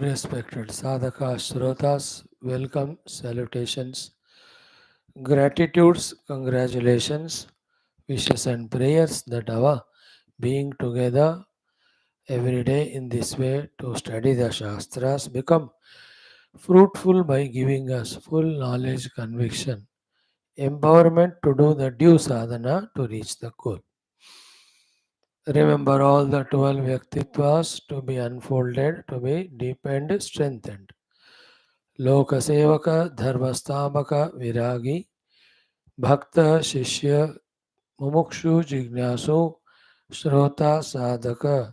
Respected sadhaka shrotas, welcome, salutations, gratitudes, congratulations, wishes and prayers that our being together every day in this way to study the Shastras become fruitful by giving us full knowledge, conviction, empowerment to do the due sadhana to reach the goal. Remember all the 12 Vyaktittvas to be unfolded, to be deepened, strengthened. Lokasevaka, Dharmastamaka, Viragi, Bhakta, Shishya, Mumukshu, Jignasu, Shrota, Sadhaka,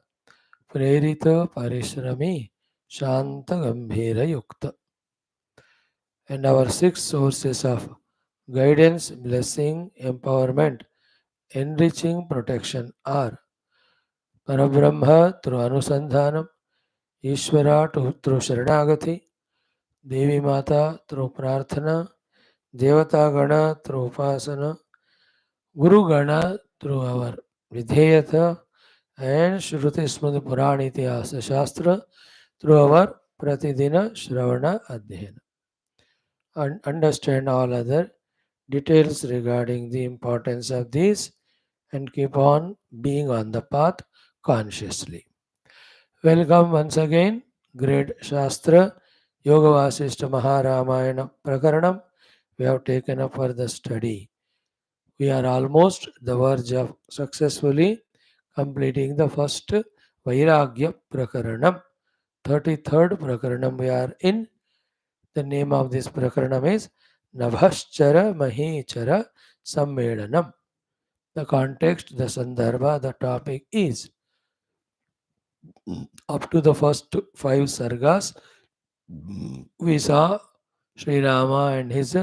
Prerita, Parishrami, Shanta, Gambhira, Yukta. And our six sources of guidance, blessing, empowerment, enriching, protection are Parabrahma through Anusandhanam, Ishvara through Sharanagati, Devi Mata through Prarthana, Devata Gana through Upasana, Guru Gana through our Vidheyata, and Shruti Smriti Purana Itihasa Shastra through our Pratidina Shravana Adhyayana. And understand all other details regarding the importance of these and keep on being on the path consciously. Welcome once again, great Shastra, Yoga Vaashishtha Maha Ramayana Prakaranam. We have taken up for the study. We are almost the verge of successfully completing the first Vairagya Prakaranam. 33rd Prakaranam we are in. The name of this Prakaranam is NABAHASCHARA MAHEECHARA Sammelanam. The context, the Sandarbha, the topic is up to the first five sargas. We saw Sri Rama and his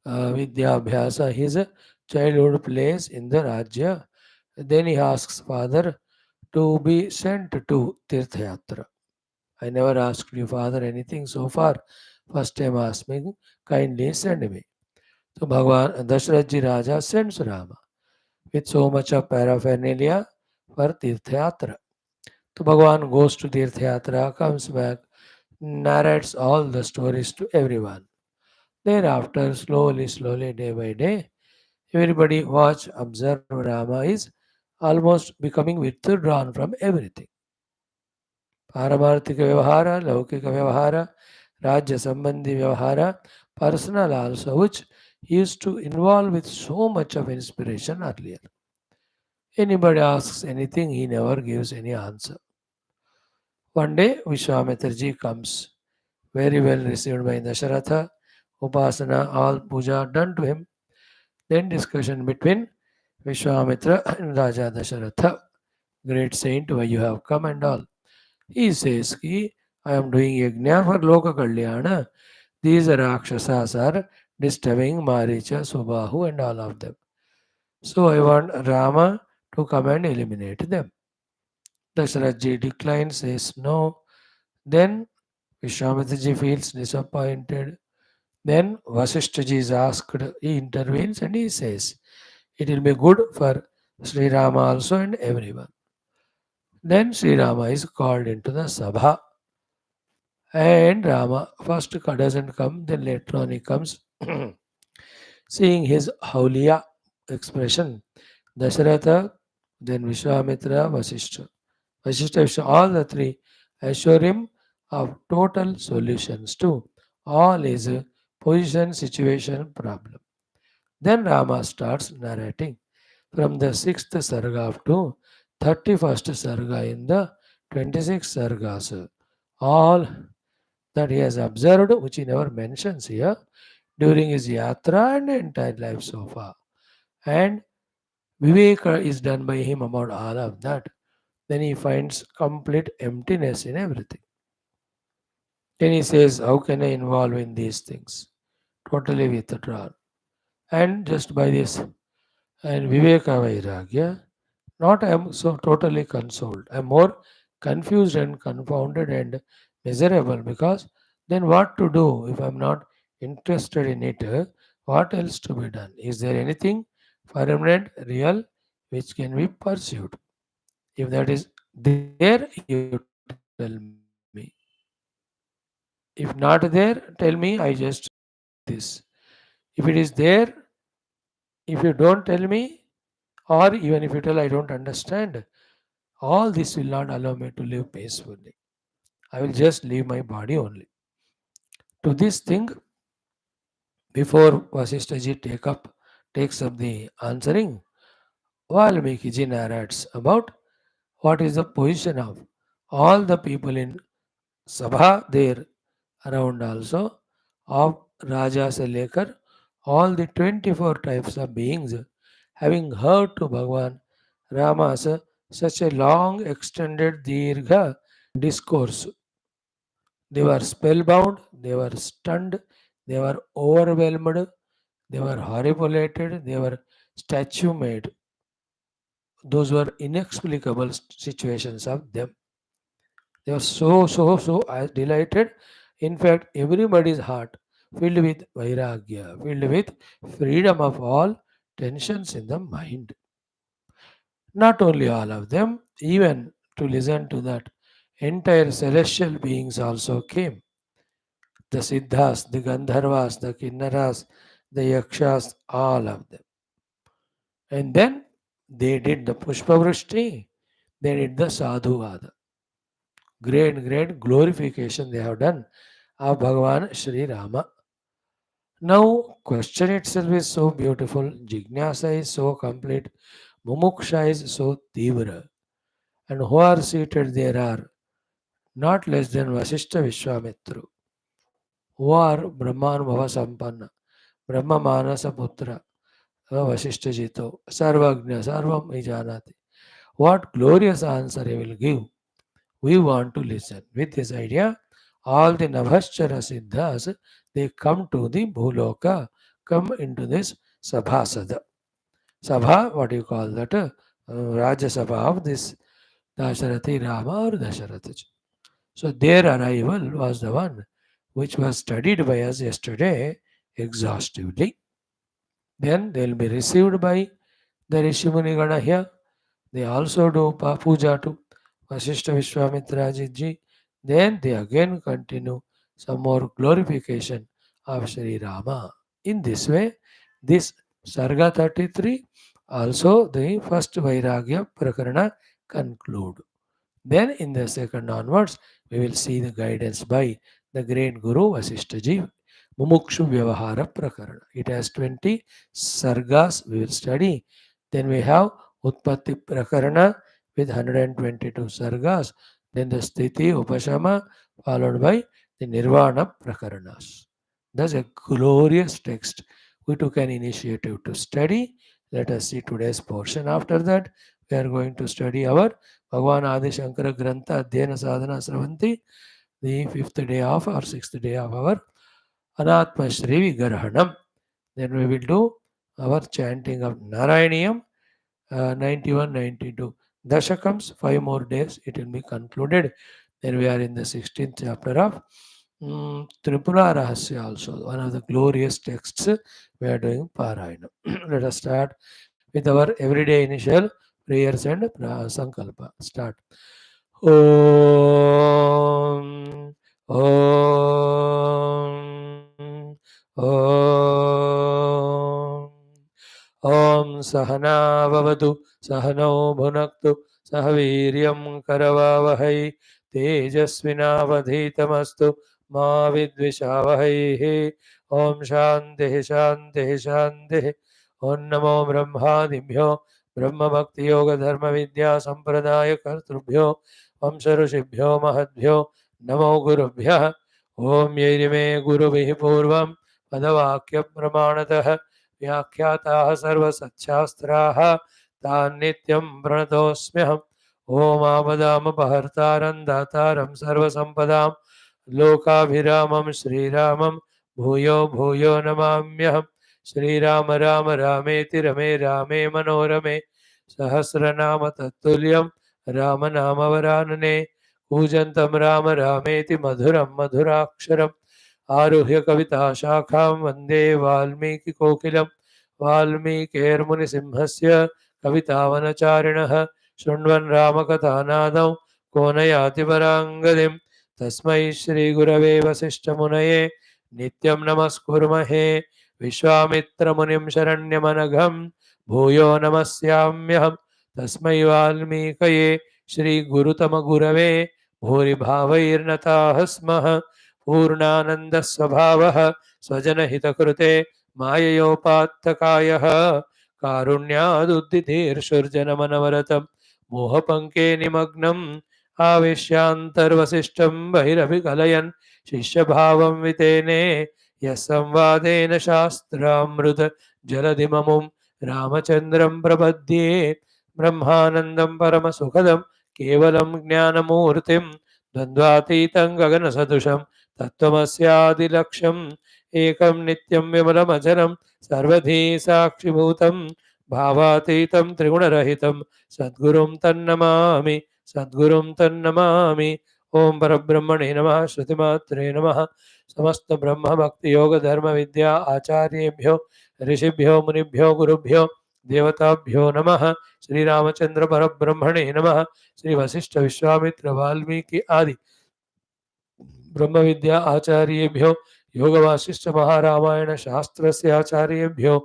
Vidyabhyasa, his childhood place in the Rajya. Then he asks father to be sent to Tirthayatra. I never asked you, father, anything so far. First time asking, kindly send me. So Bhagavan Dasharathji Raja sends Rama with so much of paraphernalia for Tirthayatra. So Bhagavan goes to Tirthayatra, comes back, narrates all the stories to everyone. Thereafter, slowly, day by day, everybody watch, observe Rama is almost becoming withdrawn from everything. Paramarthika Vyavahara, Laukika Vyavahara, Rajya Sambandhi Vyavahara, personal also, which he used to involve with so much of inspiration earlier. Anybody asks anything, he never gives any answer. One day, Vishwamitraji comes, very well received by Dasharatha, Upasana, all puja done to him. Then discussion between Vishwamitra and Raja Dasharatha. Great saint, why you have come and all. He says, Ki, I am doing yajna for Loka Kalyana. These Rakshasas are disturbing Maricha, Subahu and all of them. So I want Rama to come and eliminate them. Dasharatha declines, says no. Then Vishwamitraji feels disappointed. Then Vaashishthaji is asked, he intervenes and he says, it will be good for Sri Rama also and everyone. Then Sri Rama is called into the Sabha. And Rama first doesn't come, then later on he comes, seeing his Hauliya expression. Dasharatha, then Vishwamitra, Vaashishtha. Vaashishtha, all the three assure him of total solutions to all his position, situation, problem. Then Rama starts narrating from the 6th sarga up to 31st sarga in the 26 sargas. All that he has observed, which he never mentions here, during his yatra and entire life so far. And Viveka is done by him about all of that. Then he finds complete emptiness in everything. Then he says, how can I involve in these things? Totally withdrawn. And just by this, and Viveka Vairagya, not I am so totally consoled. I am more confused and confounded and miserable because then what to do if I am not interested in it? What else to be done? Is there anything permanent, real, which can be pursued? If that is there, you tell me. If not there, tell me, I just this. If it is there, if you don't tell me, or even if you tell I don't understand, all this will not allow me to live peacefully. I will just leave my body only. To this thing, before Vaashishthaji takes up the answering, Valmiki ji narrates about what is the position of all the people in Sabha there around also, of Raja se lekar, all the 24 types of beings having heard to Bhagavan Rama's such a long extended dirgha discourse. They were spellbound, they were stunned, they were overwhelmed, they were horripilated, they were statue made. Those were inexplicable situations of them. They were so delighted. In fact, everybody's heart filled with Vairagya, filled with freedom of all tensions in the mind. Not only all of them, even to listen to that, entire celestial beings also came. The Siddhas, the Gandharvas, the Kinnaras, the Yakshas, all of them. And then they did the Pushpavrishti, they did the Sadhuvada. Great glorification they have done of Bhagavan Sri Rama. Now, question itself is so beautiful, Jignasa is so complete, Mumuksha is so Tivra, and who are seated there are not less than Vasishtha Vishwamitra, who are Brahmanubhava Sampanna, Brahma Manasa Putra, Vasishtha Sarvagna, Sarvam Ijanati. What glorious answer he will give. We want to listen. With this idea, all the NABAHASCHARA SIDDHAS, they come to the Bhuloka, come into this Sabhasada. Sabha, what do you call that? Raja Sabha of this Dasharathi Rama or Dasharatha. So their arrival was the one which was studied by us yesterday exhaustively. Then they will be received by the Rishimuni Gana here. They also do puja to Vaashishtha Vishwamitra ji. Then they again continue some more glorification of Sri Rama. In this way, this Sarga 33, also the first Vairagya Prakarana conclude. Then in the second onwards, we will see the guidance by the great Guru Vaashishthaji, Mumukshu Vyavahara Prakarana. It has 20 sargas we will study. Then we have Utpatti Prakarana with 122 sargas. Then the Sthiti Upashama followed by the Nirvana Prakaranas. Thus a glorious text. We took an initiative to study. Let us see today's portion. After that, we are going to study our Bhagavan Adi Shankara Grantha Adhyana Sadhana Sravanti, the fifth day of or sixth day of our Anatma Shri Vigrahanam. Then we will do our chanting of Narayaniyam 91, 92. Dashakams, 5 more days, it will be concluded. Then we are in the 16th chapter of Tripura Rahasya also, one of the glorious texts we are doing Parayanam. Let us start with our everyday initial prayers and sankalpa. Start. Om Om Om Om Sahana Vavatu Sahano Bhunaktu Sahaviryam Karavavahai Tejasvinavadhitamastu Ma Vidvishavahai Om Shanti Shanti Shanti Om Namo Brahmadibhyo Brahma Bhakti Yoga Dharma Vidya Sampradaya Kartrubhyo Vamsa Rishibhyo Mahadbhyo Namo Gurubhyah Om Yairime Gurubhi Purvam Padavakya Pramanatah व्याख्याताः सर्वसच्छास्त्राः तान् नित्यं प्रणतोऽस्म्यहम् ॐ आपदामपहर्तारं दातारं सर्वसम्पदां लोकाभिरामं श्रीरामं भूयो भूयो नमाम्यहम् श्रीराम राम रामेति रमे रामे मनोरमे सहस्रनाम तत्तुल्यं रामनामवरानने कूजन्तं राम रामेति मधुरं मधुराक्षरम् आरुह्य कविता शाखां वन्दे वाल्मीकिकोकिलं वाल्मीकिर्मुनिसिंहस्य कवितावनचारिणः शृण्वन् रामकथानादं को न याति पराङ्गतिम् तस्मै श्रीगुरवे वसिष्ठमुनये नित्यं नमस्कुर्महे विश्वामित्रमुनिं शरण्यमनघं भूयो नमस्याम्यहं तस्मै वाल्मीकये श्रीगुरुतमगुरवे भूरिभावैर्नताः स्मः पूर्णानन्दस्वभावः स्वजनहितकृते माययोपात्तकायः कारुण्यादुद्दितीर्षुर्जनमनवरतं मोहपङ्के निमग्नम् आवेश्यान्तर्वसिष्ठं बहिरभिकलयन् शिष्यभावं वितेने यः संवादेन शास्त्रामृत जलधिममुं रामचन्द्रं प्रपद्ये ब्रह्मानन्दं परमसुखदं केवलं ज्ञानमूर्तिं द्वन्द्वातीतं गगनसदृशं तत्त्वमस्यादिलक्ष्यम् एकं नित्यं विमलमचलं सर्वधी साक्षिभूतं भावातीतं त्रिगुणरहितं सद्गुरुं तन्नमामि सद्गुरुं तन्नमामि। ओं परब्रह्मणे नमः। श्रुतिमात्रे नमः। समस्त ब्रह्म भक्ति योग धर्म विद्या आचार्येभ्यो ऋषिभ्यो मुनिभ्यो गुरुभ्यो देवताभ्यो नमः। श्री रामचंद्र परब्रह्मणे नमः। श्री वशिष्ठ विश्वामित्र वाल्मीकि आदि ब्रह्म विद्या आचार्येभ्यो योग वासिष्ठ महारामायण शास्त्रस्य आचार्येभ्यो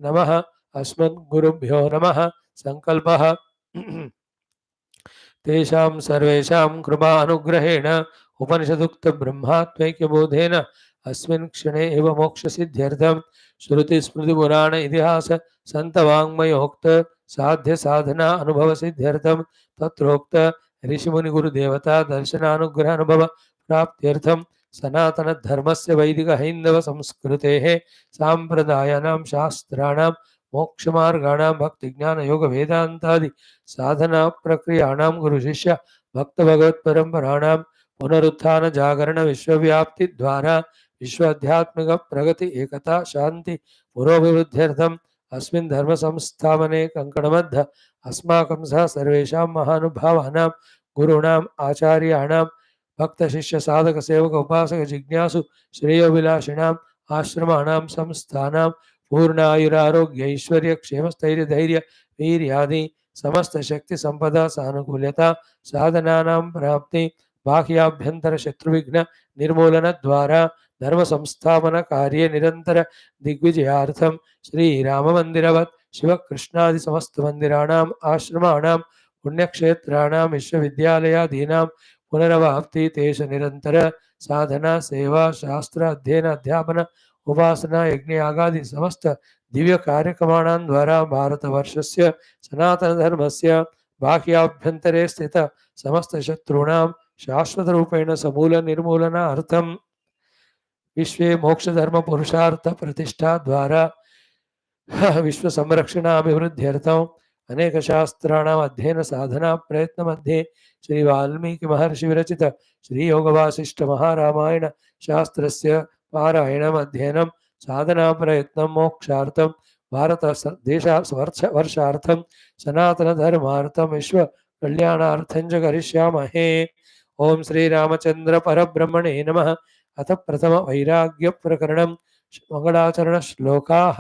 नमः। अस्मद्गुरुभ्यो नमः। संकल्पः तेषां सर्वेषां कृपानुग्रहेण उपनिषदुक्तब्रह्मात्मैक्यबोधेन अस्मिन् क्षणे एव मोक्षसिद्ध्यर्थं श्रुतिस्मृतिपुराण इतिहास सन्तवाङ्मयोक्त साध्य साधना अनुभवसिद्ध्यर्थं तत्रोक्त ऋषिमुनिगुरुदेवता दर्शनानुग्रहानुभव प्राप्त्यर्थं सनातनधर्मस्य वैदिकहैन्दवसंस्कृतेः साम्प्रदायानां शास्त्राणां मोक्षमार्गाणां भक्तिज्ञानयोगवेदान्तादि साधना प्रक्रियाणां गुरुशिष्य भक्त भगवत परंपराणां पुनरुत्थान जागरण विश्वव्याप्ति द्वारा विश्वाध्यात्मिक प्रगति एकता शांति पुरोभिवृद्ध्यर्थम् अस्मिन् धर्म संस्थापने कंकणबद्ध अस्माकं सह सर्वेषां महानुभावानां गुरूणाम् आचार्याणां भक्त शिष्य साधक सेवक उपासक जिज्ञासु श्रेयोभिलाषिणाम् आश्रमाणां संस्थानां पूर्णायुरारोग्य ऐश्वर्य क्षेम स्थैर्य धैर्य वीर्यादि समस्त शक्ति संपदा सानुकूल्यता साधनानां प्राप्ति बाह्याभ्यंतर शत्रुविघ्न निर्मूलन द्वारा धर्म संस्थापन कार्य निरंतर दिग्विजयार्थं श्री राम मंदिरवत् शिव कृष्णादि समस्त मंदिराणाम् आश्रमाणां पुण्यक्षेत्राणां विश्वविद्यालयादीनां पुनरवाप्ति तेष निरंतर साधना सेवा शास्त्र अध्ययन अध्यापन उपासना यज्ञ आगादि समस्त दिव्य कार्यक्रमाणां द्वारा भारतवर्षस्य सनातन धर्मस्य बाह्याभ्यन्तरे स्थित समस्त शत्रूणां शाश्वत रूपेण समूल निर्मूलनार्थं विश्वे मोक्ष धर्म पुरुषार्थ प्रतिष्ठा द्वारा विश्व संरक्षणाभिवृद्ध्यर्थम् अनेक शास्त्राणाम् अध्ययन साधना प्रयत्न मध्ये श्री वाल्मीकि महर्षि विरचित श्री योग वासिष्ठ महारामायण शास्त्रस्य पारायणम् अध्ययनं साधना प्रयत्नं मोक्षार्थं भारत देश वर्षार्थं सनातन धर्मार्थं विश्व कल्याणार्थं च करिष्यामहे। ओम श्री रामचंद्र परब्रह्मणे नमः। अथ प्रथम वैराग्य प्रकरणं मंगलाचरण श्लोकाः।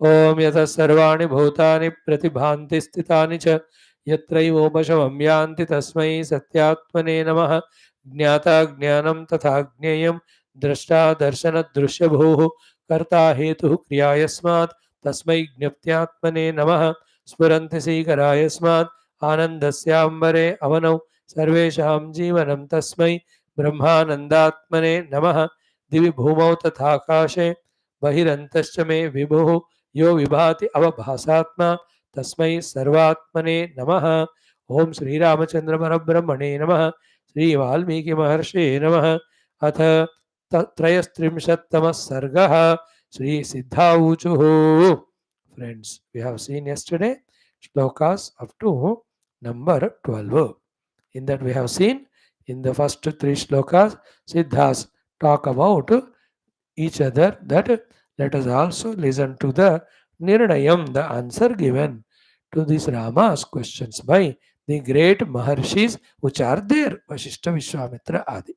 ओम यतः सर्वाणि भूतानि प्रतिभान्ति स्थितानि च यत्रैवोपशमं यान्ति तस्मै सत्यात्मने नमः। ज्ञाता ज्ञानं तथा ज्ञेयं द्रष्टा दर्शन दृश्यभूः कर्ता हेतुः क्रिया यस्मात् तस्मै ज्ञप्त्यात्मने नमः। स्फुरन्ति सीकरा यस्मात् आनन्दस्याम्बरे अवनौ सर्वेषां जीवनं तस्मै ब्रह्मानन्दात्मने नमः। दिवि भूमौ तथाकाशे बहिरन्तश्च मे विभुः यो विभाति अवभासात्मा तस्मै सर्वात्मने नमः। ओम श्री रामचंद्र परब्रह्मणे नमः। श्री वाल्मीकि महर्षे नमः। अथ त्रयस्त्रिंशत्तमः सर्गः। श्री सिद्धा ऊचुः। Friends, we have seen yesterday shlokas up to number 12. In that we have seen in the first three shlokas, Siddhas talk about each other, that let us also listen to the Nirnayam, the answer given to these Rama's questions by the great Maharshis which are there, Vaashishtha, Vishwamitra, Adi.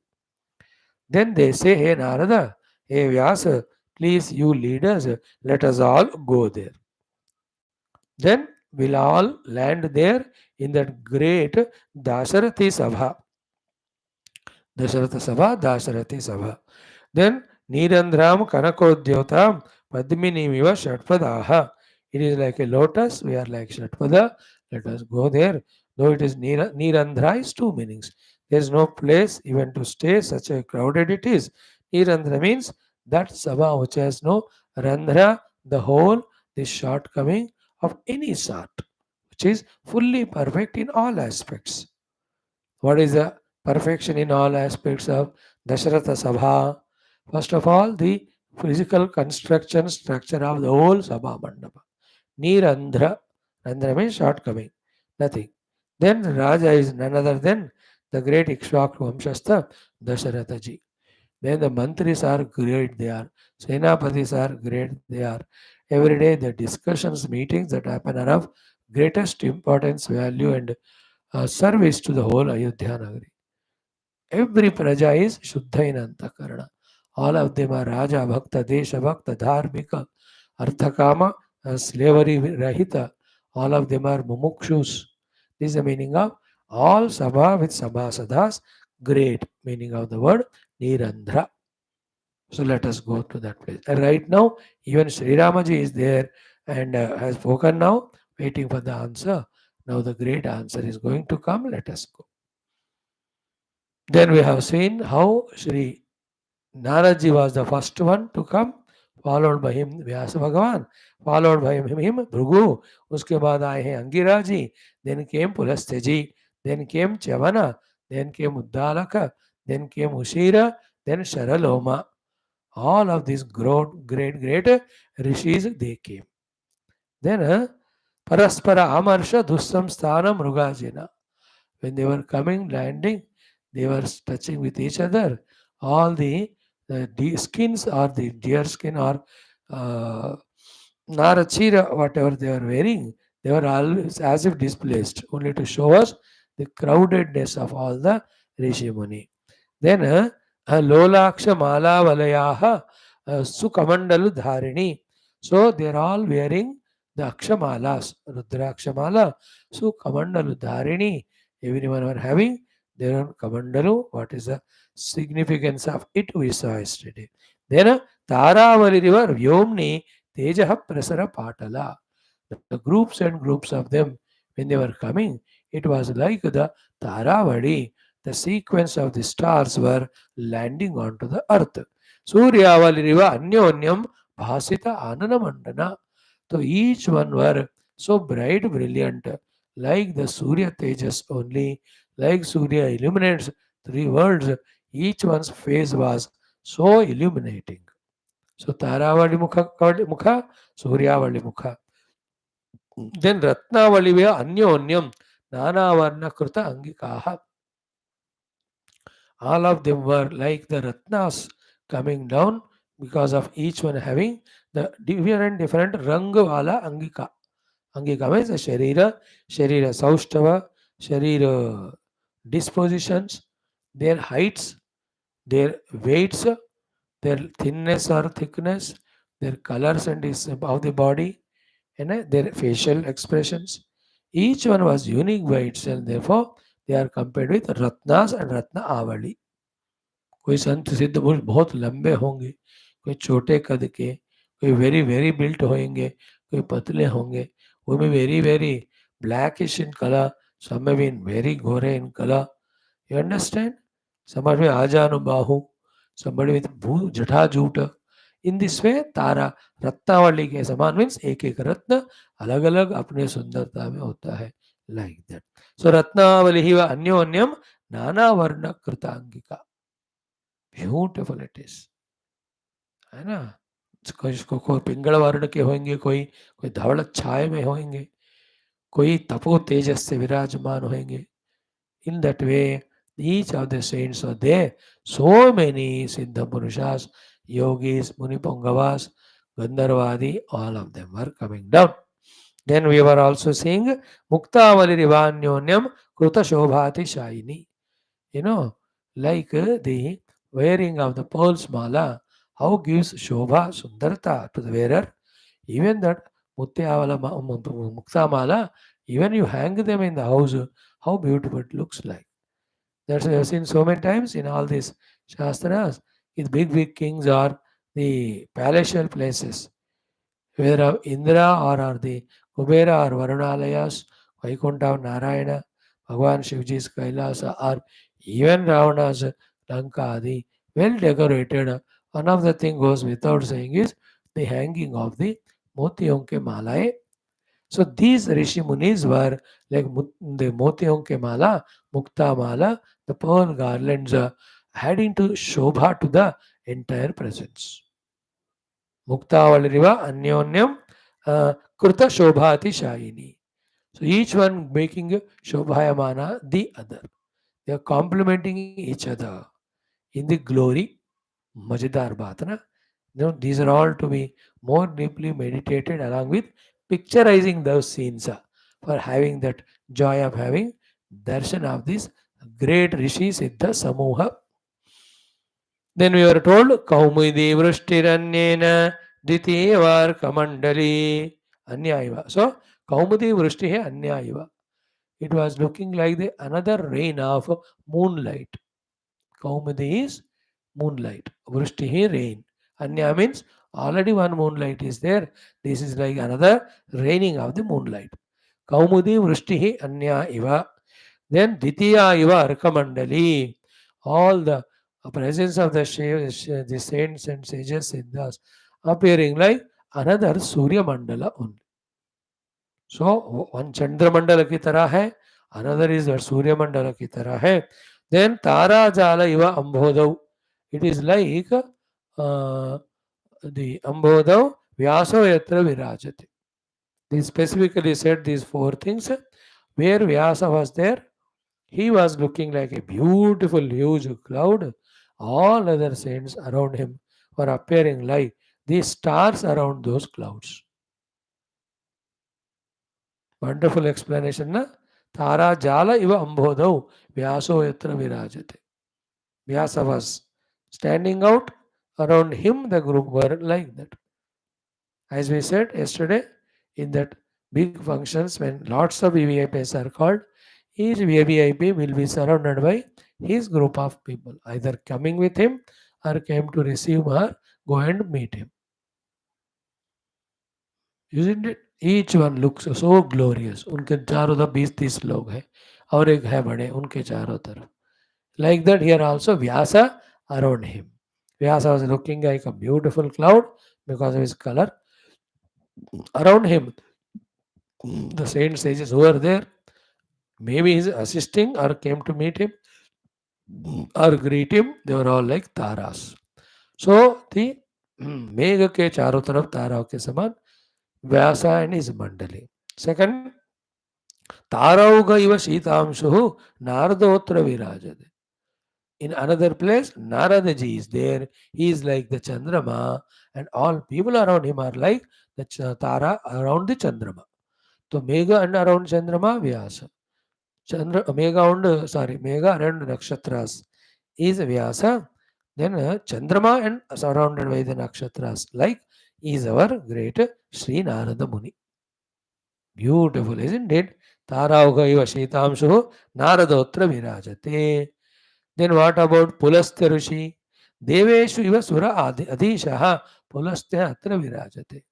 Then they say, hey Narada, hey Vyasa, please you lead us, let us all go there. Then we'll all land there in that great Dasharatha Sabha. Dasharatha Sabha, Dasharati Sabha. Then Nirandram Kanakodyotam Padminimiva Shatpadaha. It is like a lotus, we are like Shatpada. Let us go there. Though it is Nirandra is two meanings. There is no place even to stay, such a crowded it is. Nirandra means that Sabha which has no Randhra, the hole, the shortcoming of any sort, which is fully perfect in all aspects. What is the perfection in all aspects of Dasharatha Sabha? First of all, the physical construction structure of the whole Sabha Mandapa. Nirandhra. Randhra means shortcoming. Nothing. Then Raja is none other than the great Ikshvaku Vamshastha Dasharathaji. Then the mantris are great, they are. Senapatis are great, they are. Every day the discussions, meetings that happen are of greatest importance, value, and service to the whole Ayodhya Nagari. Every praja is Shuddhaina Antakarana. All of them are Raja Bhakta, Desha Bhakta, Dharmika, Arthakama, slavery Rahita. All of them are Mumukshus. This is the meaning of all Sabha with Sabhasadas. Great meaning of the word Nirandhra. So let us go to that place. And right now, even Sri Ramaji is there and has spoken now, waiting for the answer. Now the great answer is going to come. Let us go. Then we have seen how Sri Naraji was the first one to come, followed by him Vyasa Bhagavan, followed by him Bhrugu. Uske baad aaye hain Angira ji, then came Pulastya ji, then came Chavana, then came Uddalaka, then came Ushira, then Sharaloma. All of these great rishis they came. Then Paraspara Amarsha Dussam Sthanam Mrugajina. When they were coming, landing, they were touching with each other. All the skins or the deer skin or narachira, whatever they were wearing, they were always as if displaced, only to show us the crowdedness of all the Rishi Muni. Then Lolaksha Mala Valayaha Sukamandalu Dharini. So they are all wearing the Akshamalas, Rudrakshamala, Sukamandalu Dharini. Everyone were having their own Kamandalu. What is the significance of it? We saw yesterday. Then Taravali river Vyomni Tejaha Prasara Patala. The groups and groups of them, when they were coming, it was like the Taravadi, the sequence of the stars were landing onto the earth. Suryavali Anyonyam Bhasita Ananamandana. So each one were so bright, brilliant, like the Surya Tejas only, like Surya illuminates three worlds, each one's face was so illuminating. So Taravali Mukha, Suryavali Mukha. Then Ratnavalive Anyonyam Nanavarna Kruta Angikaha. All of them were like the Ratnas coming down because of each one having the different Rangavala Angika. Angika means the Sharira Saushtava, Sharira dispositions, their heights, their weights, their thinness or thickness, their colors and of the body, and their facial expressions. Each one was unique by itself. Therefore, they are compared with Ratnas and Ratna Avali. कोई संत सिद्ध पुरुष बहुत लंबे होंगे, कोई छोटे कद के, कोई वेरी वेरी बिल्ट होंगे, कोई पतले होंगे, वो में very very blackish in color, some may be very gore in color. You understand? Somebody with Ajanubahu, somebody with Jatha Juta. In this way, तारा रत्नावली के समान मीन्स एक एक रत्न अलग अलग अपने सुंदरता में होता है, like that. So रत्नावली ही व अन्योन्यम नाना वर्ण कृतांगिका. ब्यूटिफुल इट इज, है ना. कोई पिंगल वर्ण के होंगे, कोई धवल छाए में होंगे, कोई तपो तेजस से विराजमान होंगे. In that way, each of the saints are there. So many Siddha Purushas, Yogis, Munipongavas, Gandharvadi, all of them were coming down. Then we were also seeing Muktavali Rivanyonyam Kruta Shobhati Shaini. You know, like the wearing of the pearls mala, how gives Shobha Sundarta to the wearer. Even that Mukta mala, even you hang them in the house, how beautiful it looks like. That's why we have seen so many times in all these Shastras. These big kings are the palatial places, whether Indra or the Kubera or Varunalayas, Vaikuntha or Narayana, Bhagwan Shivji's Kailasa, or even Ravana's Lanka, Adi, well decorated. One of the thing goes without saying is the hanging of the Motiyonke Malae. So these Rishi Munis were like the Motiyonke Mala, Mukta Mala, the pearl garlands adding to Shobha to the entire presence. Muktavaliva Anyonyam Kruta Shobhati Shayini. So each one making Shobhayamana the other. They are complementing each other in the glory. Majidar Bhatana. These are all to be more deeply meditated along with picturizing those scenes for having that joy of having darshan of this great Rishi Siddha Samuha. Then we were told Kaumudi Vrishtiranyena Ditiyavar Kamandali Anyaiva. So Kaumudi Vrishtihe Anyaiva. It was looking like the another rain of moonlight. Kaumudi is moonlight. Vrishtihi rain. Anya means already one moonlight is there. This is like another raining of the moonlight. Kaumudi Vrishtihi Anya Iva. Then Ditya Iva Arkamandali. All the presence of the saints and sages siddhas appearing like another Surya Mandala only. So one Chandra Mandala ki tarah hai, another is that Surya Mandala ki tarah hai. Then Tara Jala Iva Ambodhav. It is like the Ambodhav Vyaso Yatra Virajati. They specifically said these four things. Where Vyasa was there, he was looking like a beautiful, huge cloud. All other saints around him were appearing like the stars around those clouds. Wonderful explanation, na? Tara Jala Iva Ambodhav Vyaso Yatra Virajate. Vyasa was standing out. Around him, the group were like that. As we said yesterday, in that big functions, when lots of VVIPs are called, each VVIP will be surrounded by his group of people, either coming with him or came to receive or go and meet him. Isn't it? Each one looks so glorious. उनके चारों तरफ 20-30 लोग हैं और एक है बड़े उनके चारों तरफ. Like that here also Vyasa around him. Vyasa was looking like a beautiful cloud because of his color. Around him, the saint sages who are there, maybe he's assisting or came to meet him or greet him, they were all like taras. So the मेघ के चारों तरफ ताराओं के समान Vyasa and his mandali. Second, तारौघ इव शीतांशु नारदोत्र विराजते. In another place, Naradaji is there. He is like the Chandrama, and all people around him are like the Tara around the Chandrama. So Mega and around Chandrama, Vyasa. Mega around Nakshatras is Vyasa. Then Chandrama and surrounded by the Nakshatras, like is our great Sri Narada Muni. Beautiful, isn't it? Tarauga iva Shitamshu Naradotra Virajate. Then what about Pulastya Rishi? Deveshu iva Sura Adishaha Pulastya Atra Virajate.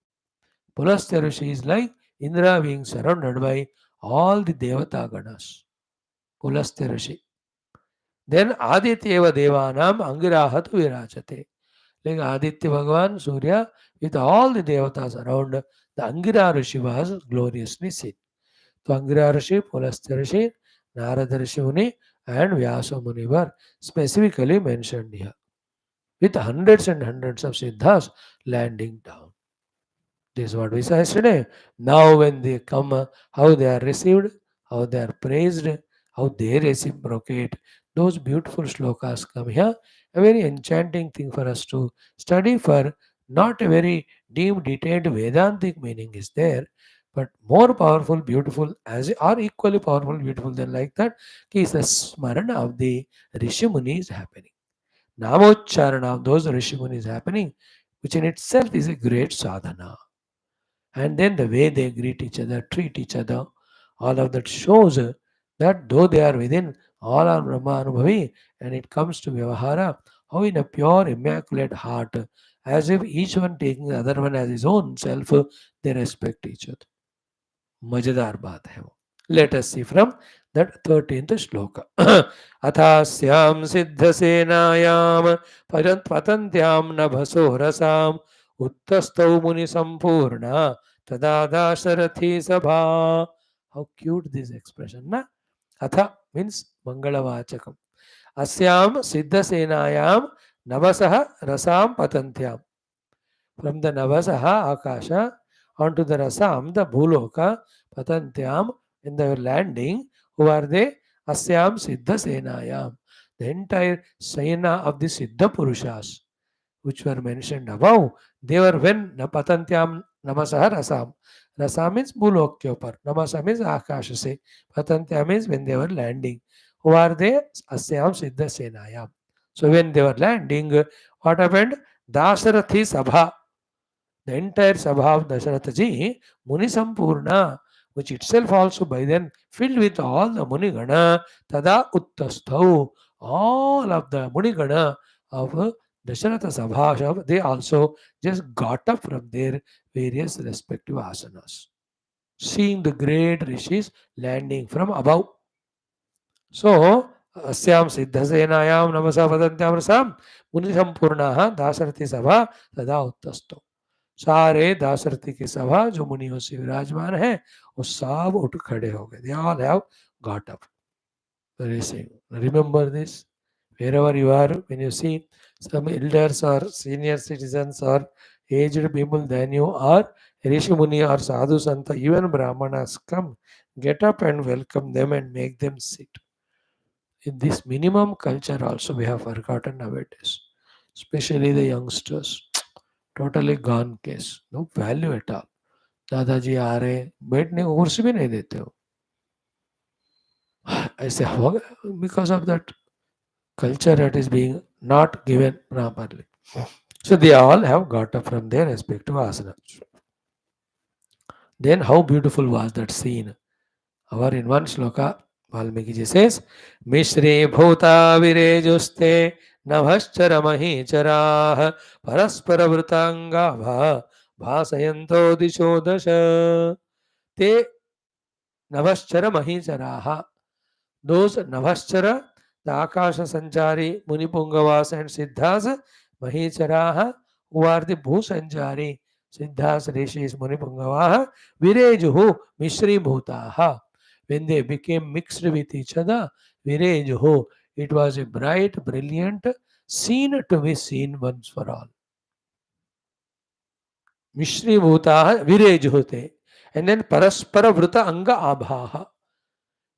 Pulastya Rishi is like Indra being surrounded by all the Devata Ganas. Pulastya Rishi. Then Adityeva Devanam Angirahatu Virajate. Like Aditya Bhagavan, Surya, with all the Devatas around, the Angira Rishi was gloriously seen. So Angira Rishi, Pulastya Rishi, Narada Rishi Muni, and Vyasa Muni were specifically mentioned here, with hundreds and hundreds of Siddhas landing down. This is what we saw yesterday. Now when they come, how they are received, how they are praised, how they reciprocate. Those beautiful slokas come here. A very enchanting thing for us to study for. Not a very deep, detailed Vedantic meaning is there, but more powerful, beautiful, as or equally powerful, beautiful than like that, is the smarana of the Rishi Muni is happening. Namocharana of those Rishi Muni is happening, which in itself is a great sadhana. And then the way they greet each other, treat each other, all of that shows that though they are within all are Brahma Anubhavi, and it comes to Vyavahara, how in a pure, immaculate heart, as if each one taking the other one as his own self, they respect each other. मजेदार बात है वो. Let us see from that 13th shloka. अथास्याम सिद्धसेनायाम पतन्त्याम नभसो रसाम उत्तस्तौ मुनि संपूर्णा तदा दाशरथी सभा. How cute this expression, na? Atha means mangalavachakam. Asyam siddhasenayam navasaha rasam patantyam. From the navasaha akasha onto the rasam, the bhuloka, patantyam, in the landing, who are they? Asyam siddhasenayam. The entire sena of the siddha purushas, which were mentioned above, they were when patantyam namasaha rasam. Rasam means bhulok ke upar. Namasa means akasha se. Patantyam means when they were landing. Who are they? Asyam siddha senayam. So when they were landing, what happened? Dasharathi sabha. The entire sabha of Dasharathaji, Muni Sampurna, which itself also by then filled with all the Munigana, Tada Uttasthau, all of the Munigana of Dasharatha Sabha, they also just got up from their various respective asanas, seeing the great rishis landing from above. So, Asyam Siddhasenayam Namasa Vadantyam Rasam Muni Sampurnaha Dasarati Sabha Tada Uttasto. सारे दाशरथी की सभा जो मुनियों से विराजमान है वो सब उठ खड़े हो गए. They all have got up. Very saying. Remember this. Wherever you are, when you see some elders or senior citizens or aged people than you are, Rishi Muni or Sadhu Santa, even Brahmanas come, get up and welcome them and make them sit. In this minimum culture also we have forgotten nowadays, especially the youngsters. Totally gone case. No value at all. दादाजी आ रहे बैठने को कुर्सी भी नहीं देते हो. ऐसे हो गया because of that culture that is being not given properly. So they all have got up from their respective asanas. Then how beautiful was that scene. Our in one shloka, Valmiki ji says, Mishri bhuta virejuste navhaschara maheecharaah paraspara vrutanga bhasayanto disho dasha. Te navaschara maheecharaah. Those navaschara, the akasha sanchari, munipungavas and siddhas, maheecharaah, who are the bhusanchari, siddhas, rishis, munipungavaha, virejuhu, mishri bhutaha. When they became mixed with each other, virejuhu, it was a bright, brilliant scene to be seen once for all. Mishri bhutaha, virejuhute. And then paraspara vruta anga abhaha.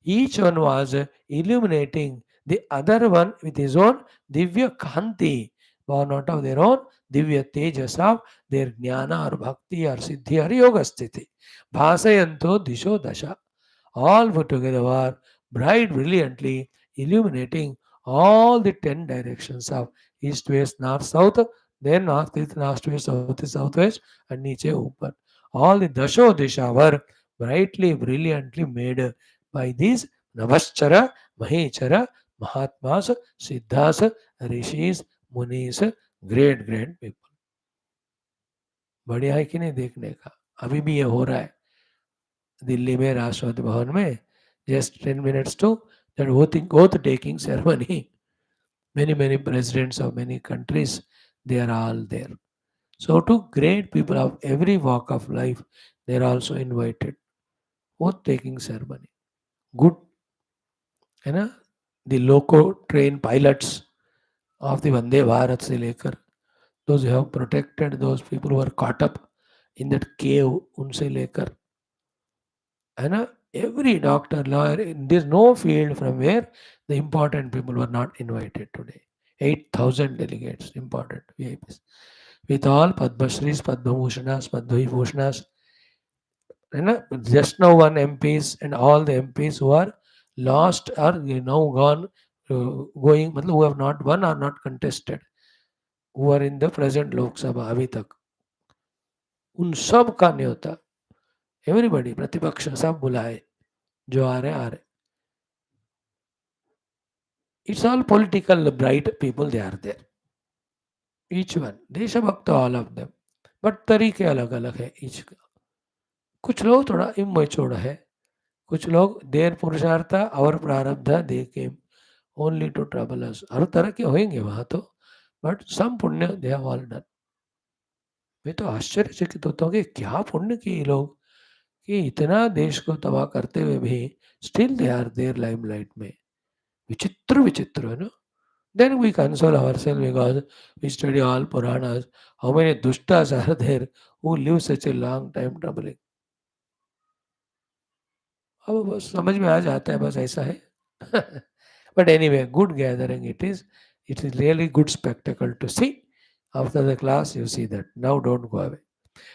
Each one was illuminating the other one with his own divya kanti, born out of their own divya tejas of their jnana or bhakti or siddhi or yoga sthiti. Bhasayanto disho dasha. All put together were bright, brilliantly illuminating all the 10 directions of east, west, north, south, then north, east, north, west, south, east, southwest, and niche, upar. All the dasho disha were brightly, brilliantly made by these Navaschara, Mahechara, Mahatmas, Siddhas, Rishis, Munis, great people. बढ़िया है कि नहीं देखने का. अभी भी ये हो रहा है दिल्ली में राष्ट्रपति भवन में. Just 10 minutes to that oath taking ceremony. Many presidents of many countries, they are all there. So to great people of every walk of life, they are also invited. Oath taking ceremony. Good. है ना. The loco train pilots of the Vande Bharat se lekar, those who have protected those people who are caught up in that cave, unse lekar, है ना. Every doctor, lawyer, there is no field from where the important people were not invited today. 8,000 delegates, important VIPs, with all Padmashris, Padmabhushanas, Padmavibhushanas, just now one MPs and all the MPs who are lost or now gone, going, who have not won or not contested, who are in the present Lok Sabha अभी तक, उन सब का न्योता everybody प्रतिपक्ष सब बुलाए, जो आ रहे It's all political bright people, they are there. Each one. देशभक्त all of them. बट तरीके अलग अलग है ईच का. कुछ लोग थोड़ा इमेच्योर है, कुछ लोग देर पुरुषार्थ और प्रारब्ध दे के ओनली टू ट्रबल अस. हर तरह के होंगे वहाँ तो, बट सम पुण्य दे हैव ऑल डन. मैं तो आश्चर्यचकित होता हूँ कि क्या पुण्य किए लोग कि इतना देश को तबाह करते हुए भी still they are there limelight में. विचित्र विचित्र है ना. Then we console ourselves because we study all Puranas. How many dushtas are there who live such a long time troubling? अब बस समझ में आ जाता है, बस ऐसा है. But anyway, good gathering it is. It is really good spectacle to see. After the class, you see that. Now don't go away.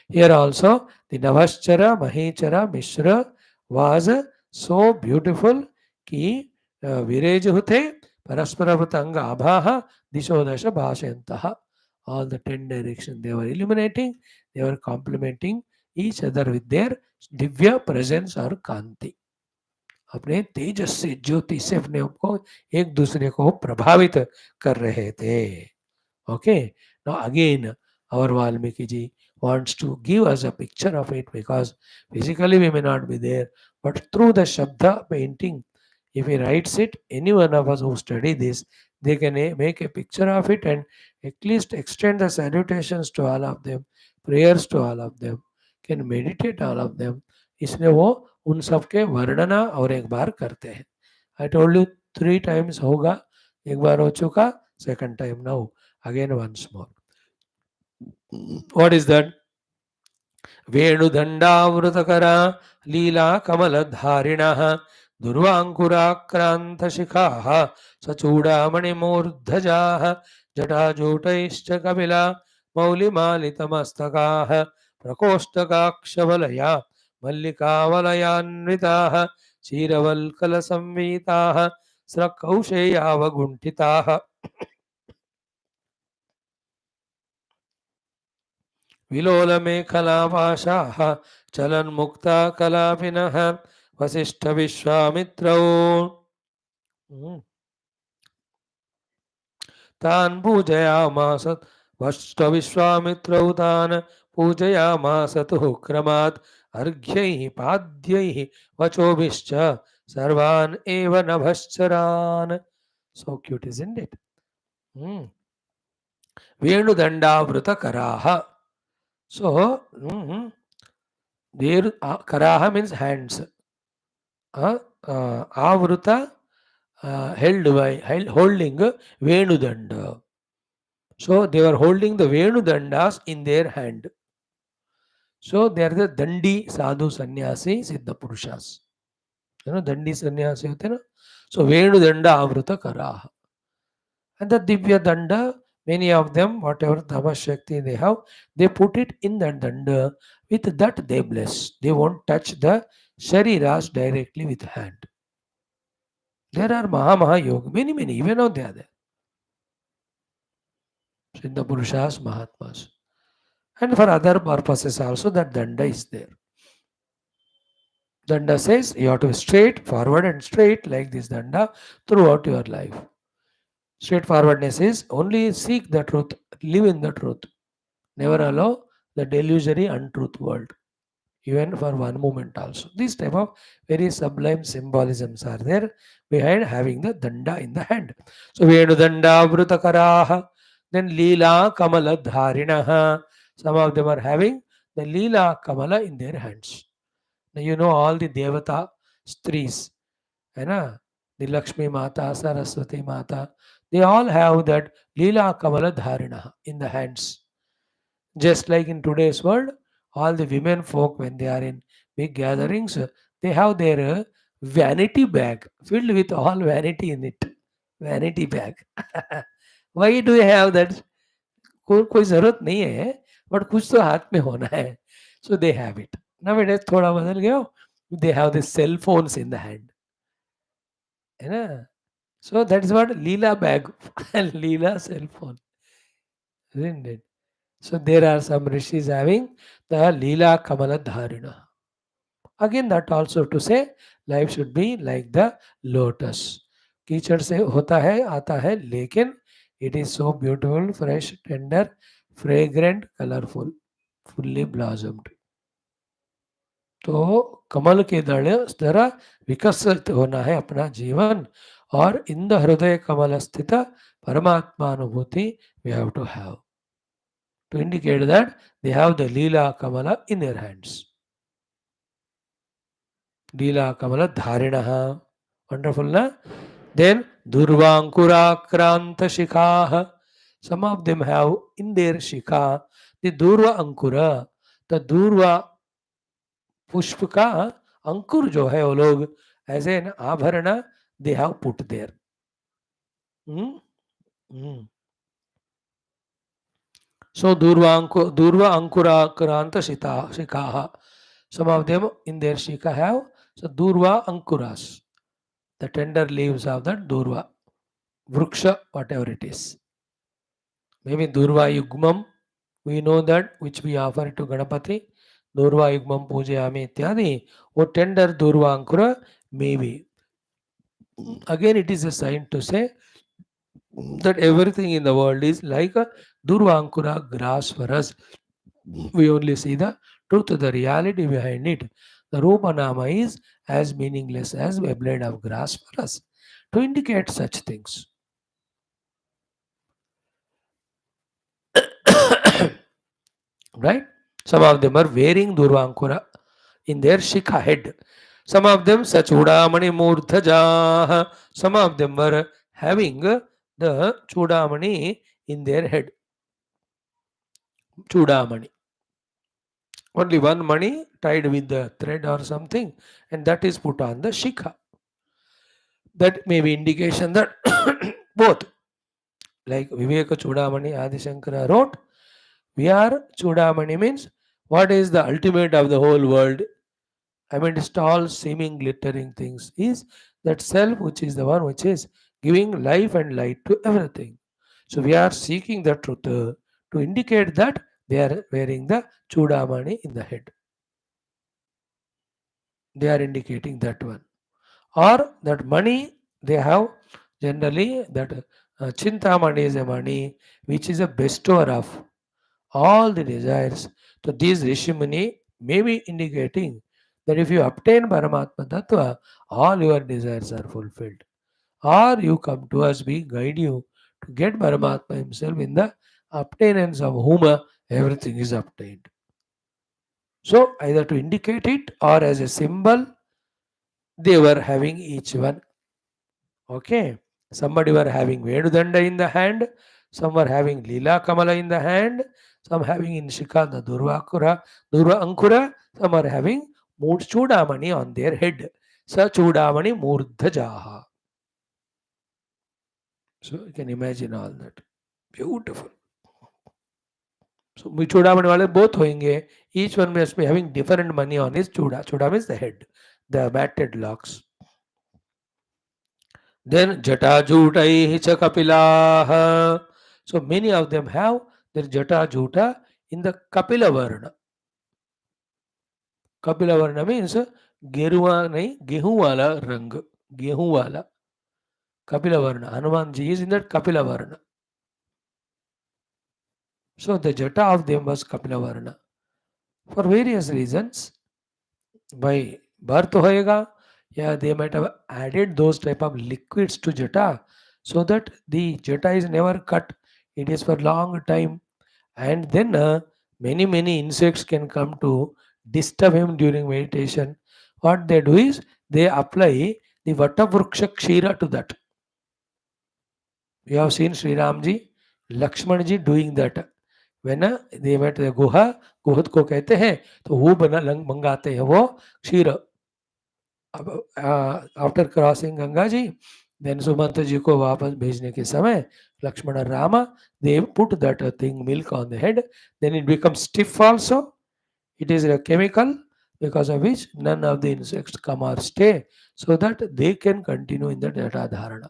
Here also, the Navaschara, Mahechara, Mishra was so beautiful कि विरेज हुते परस्परभृतंग आभाः दिशोदश भाषयन्तः. All the 10 directions they were illuminating, they were complementing each other with their Divya presence और कांति. अपने तेजस से, ज्योति से अपने को एक दूसरे को प्रभावित कर रहे थे. Okay, now again our Valmiki ji wants to give us a picture of it, because physically we may not be there, but through the Shabda painting, if he writes it, any one of us who study this, they can make a picture of it and at least extend the salutations to all of them, prayers to all of them, can meditate all of them. इसलिए वो उन सब के वर्णना और एक बार करते हैं. I told you 3 times होगा, एक बार हो चुका, second time now. Again once more. What is that? वेणुदण्डावृतकरा लीला कमलधारिणः दुर्वाङ्कुराक्रान्तशिखाः सचूडामणिमूर्धजाः जटाजूटैश्च कपिला मौलिमालितमस्तकाः प्रकोष्ठकाक्षवलया मल्लिकावलयान्विताः क्षीरवल्कलसंवीताः स्रकौशेयावगुण्ठिताः विलोलमेखलापाशाः चलन्मुक्ता कलापिनः वसिष्ठविश्वामित्रौ तान् पूजयामास. वसिष्ठविश्वामित्रौ तान् पूजयामास तुः क्रमात् अर्घ्यैः पाद्यैः वचोभिश्च सर्वान् एव नभश्चरान्. So cute, isn't it? वेणुदण्डावृतकराः. So, there karaha means hands. Avruta holding venudanda. So they were holding the venudandas in their hand. So they are the dandi sadhu sannyasi siddha purushas. You know, dandi sannyasi hote na. So venudanda avruta karaha. And the divya danda, many of them, whatever Dhamma Shakti they have, they put it in that danda. With that they bless. They won't touch the shariras directly with hand. There are Maha Yoga, many, even now they are there. Siddha Purushas, Mahatmas. And for other purposes also that danda is there. Danda says you have to be straight, forward and straight like this danda throughout your life. Straightforwardness is only seek the truth, live in the truth. Never allow the delusory untruth world, even for one moment also. These type of very sublime symbolisms are there behind having the danda in the hand. So Venu danda vrutakaraha, then Leela Kamala Dharinaha. Some of them are having the Leela Kamala in their hands. Now you know all the Devata Stris, the Lakshmi Mata, Saraswati Mata, they all have that Leela Kamala Dharinaha in the hands. Just like in today's world, all the women folk, when they are in big gatherings, they have their vanity bag filled with all vanity in it. Vanity bag. Why do you have that? कोई जरूरत नहीं है, but कुछ तो हाथ में होना है. So they have it. Nowadays थोड़ा बदल गया. They have the cell phones in the hand. है ना? So that is what Leela bag, Leela cell phone, isn't it? So there are some rishis having the Leela Kamala Dharina. Again, that also to say life should be like the lotus. कीचड़ से होता है, आता है, लेकिन it is so beautiful, fresh, tender, fragrant, colorful, fully blossomed. तो कमल के तरह विकसित होना है अपना जीवन, और इन द हृदय कमल स्थित परमात्मानुभूति we have to have, to indicate that they have the Leela Kamala in their hands. Leela Kamala Dharinaha. Wonderful, na? Then Durvankuraakranta Shikha. Some of them have in their Shikha the Durva Ankura, the Durva पुष्प का अंकुर जो है वो लोग as an आभरण they have put there. So Durva Ankurakranta Shikaha. Some of them in their Shika have so Durva Ankuras, the tender leaves of that Durva Vruksha, whatever it is. Maybe Durva Yugmam, we know that, which we offer to Ganapati. Durva Yugmam Pujayami Ityadi, or tender Durva Ankura, maybe. Again, it is a sign to say that everything in the world is like a Durva Ankura grass for us. We only see the truth, the reality behind it. The Rupa Nama is as meaningless as a blade of grass for us, to indicate such things. Right? Some of them are wearing Durvankura in their Shikha head. Some of them Sachudamani Murdhaja. Some of them were having the Chudamani in their head. Chudamani. Only one mani tied with the thread or something, and that is put on the Shikha. That may be indication that both, like Viveka Chudamani Adi Shankara wrote, we are Chudamani means what is the ultimate of the whole world. Amidst all seeming glittering things is that self which is the one which is giving life and light to everything. So we are seeking the truth to indicate that they are wearing the Chudamani in the head. They are indicating that one. Or that money they have, generally that Chintamani is a money which is a bestower of all the desires. So these Rishimuni may be indicating that if you obtain Paramatma Tattva, all your desires are fulfilled. Or you come to us, we guide you to get Paramatma himself, in the obtainance of whom everything is obtained. So either to indicate it or as a symbol, they were having each one. Okay. Somebody were having Vedudanda in the hand, some were having Leela Kamala in the hand, some having in Shika the Durva Ankura, some are having Chudamani on their head. Sa Chudamani Murdhajaha. So you can imagine all that. Beautiful. So Chudamani wale both hoenge. Each one must be having different money on his Chuda. Chuda means the head, the matted locks. Then Jatajutai cha Kapilaha. So many of them have their Jatajuta in the Kapila Varna. Kapila Varna means Geruwa nahi, Gehu wala rang. Gehu wala. Kapila Varna. Hanumanji is in that Kapila Varna. So the Jata of them was Kapila Varna. For various reasons. By birth hoega, yeah, they might have added those type of liquids to Jata, so that the Jata is never cut. It is for long time, and then many insects can come to disturb him during meditation. What they do is they apply the Vatavruksha Kshira to that. We have seen Sri Ramji, Lakshmanji doing that. When they met the गुहा को कहते हैं, तो वो बना मंगाते हैं वो क्षीर. After crossing Ganga ji, then Sumanta ji को वापस भेजने के समय Lakshmana Rama, they put that thing milk on the head, then it becomes stiff also. It is a chemical because of which none of the insects come or stay, so that they can continue in the Jata Dharana.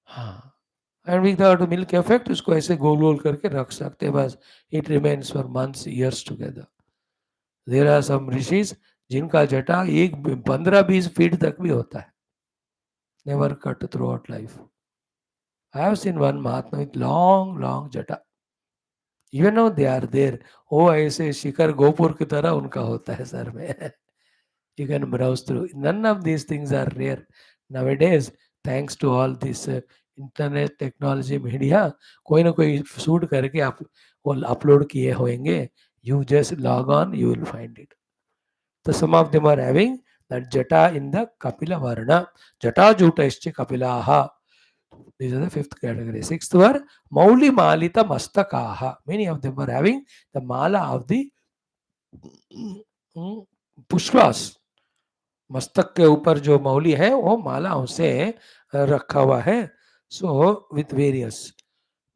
हाँ. And without the milk effect, उसको ऐसे गोल गोल करके रख सकते हैं बस. It remains for months, years together. There are some rishis जिनका जटा 15-20 फीट तक भी होता है. never cut throughout life. I have seen one Mahatma with long jata. Even now they are there. Oh, ऐसे शिखर गोपुर की तरह उनका होता है सर में. You can browse through. None of these things are rare nowadays. Thanks to all this internet technology media, कोई ना कोई शूट करके आप वो अपलोड किए होंगे. You just log on, you will find it. So some of them are having that jata in the Kapila Varna. Jata Jutaischa Kapilaha. These are the fifth category. Sixth were Mauli Malita Mastakaha. Many of them were having the mala of the Pushpas. मस्तक के ऊपर जो मौली है वो मालाओं से रखा हुआ है. सो विथ वेरियस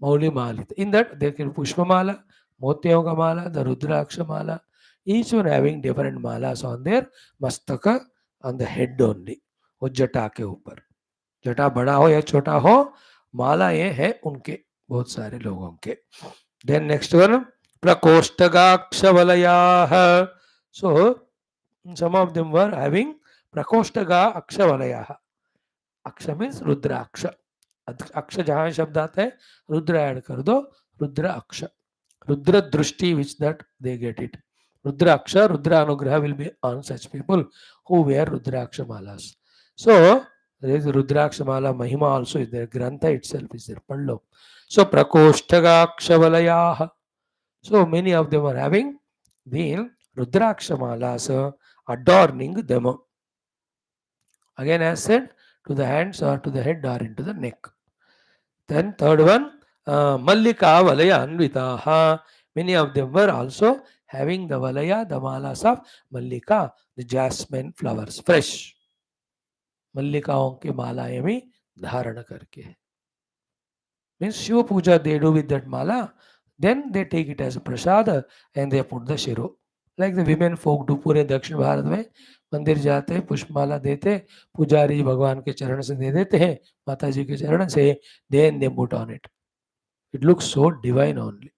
मौली मालित इन दैट देखिए पुष्प माला, मोतियों का माला, the rudraksha mala, each one having different malas on their मस्तक ऑन द हेड ओनली. वो जटा के ऊपर, जटा बड़ा हो या छोटा हो, माला ये है उनके बहुत सारे लोगों के. देन नेक्स्ट वन प्रकोष्ठगाक्ष वलयाः. So some of them were having प्रकोष्ठगा अक्ष वलयाः. अक्ष मीन्स रुद्राक्ष. अक्ष जहां शब्द आता है रुद्र ऐड कर दो, रुद्र अक्ष. रुद्र दृष्टि which that they get it. Rudraksh, Rudra अनुग्रह will be on such people who wear rudraksha malas. So there is rudraksha mala mahima also is there. ग्रंथ itself is there. पढ़ लो. So प्रकोष्ठगाक्ष वलयाः. So many of them are having the rudraksha malas adorning them. Again, as said, to the hands or to the head or into the neck. Then third one, Mallika Valaya Anvitaha. Many of them were also having the Valaya, the malas of Mallika, the jasmine flowers, fresh. Mallikaon ki malaएं भी धारण करके. Means Shiva Puja they do with that mala. Then they take it as a prasad and they put the shiro. Like the women folk do पूरे दक्षिण भारत में. मंदिर जाते हैं, पुष्पमाला देते, पुजारी भगवान के चरण से दे देते हैं, माता जी के चरण से, then they put on it. It looks so divine only.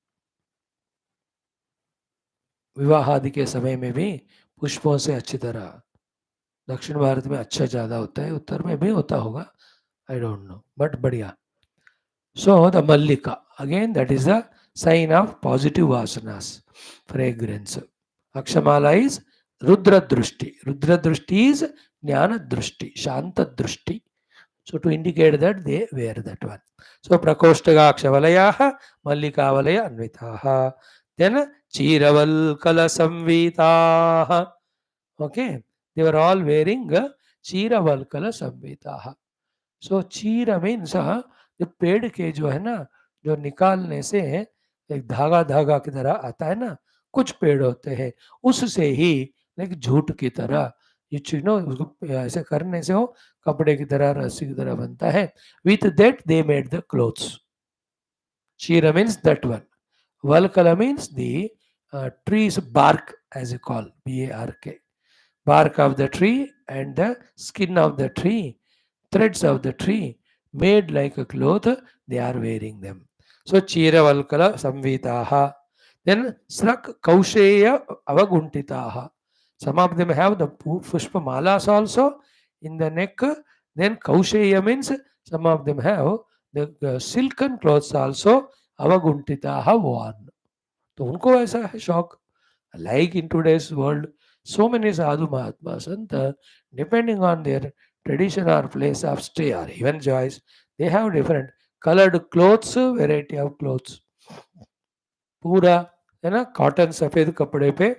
विवाह आदि के समय में भी पुष्पों से अच्छी तरह. दक्षिण भारत में अच्छा ज्यादा होता है, उत्तर में भी होता होगा, I don't know, but बढ़िया. So the Mallika, again that is the sign of positive vasanas, fragrance. Akshamala is Rudra Drushti. Rudra Drushti is Jnana Drushti, Shanta Drushti. So to indicate that they wear that one. So Prakoshthaga Akshavalayah, Mallika Valaya Anvitaha. Then Chiravalkala Samvitaha. Okay, they were all wearing Chiravalkala Samvitaha. So Chira means जो पेड़ के जो है ना, जो निकालने से एक धागा धागा की तरह आता है ना, कुछ पेड़ होते हैं उससे ही लाइक झूठ की तरह ये चीज नो उसको ऐसे करने से हो कपड़े की तरह रस्सी की तरह बनता है. With that they made the clothes. चीरा मीन्स दैट वन. वलकला means the tree's bark as you call, bark, bark of the tree and the skin of the tree, threads of the tree made like a cloth, they are wearing them. So Chiravalkala Samvitaha. Then Srak Kausheya Avaguntitaha. Some of them have the Pushpa malas also in the neck. Then Kausheya means some of them have the silken clothes also Avaguntitaha worn. तो उनको ऐसा है शौक. Like in today's world, so many sadhu mahatmas and depending on their tradition or place of stay or even choice, they have different colored clothes, variety of clothes. पूरा है ना cotton सफेद कपड़े पे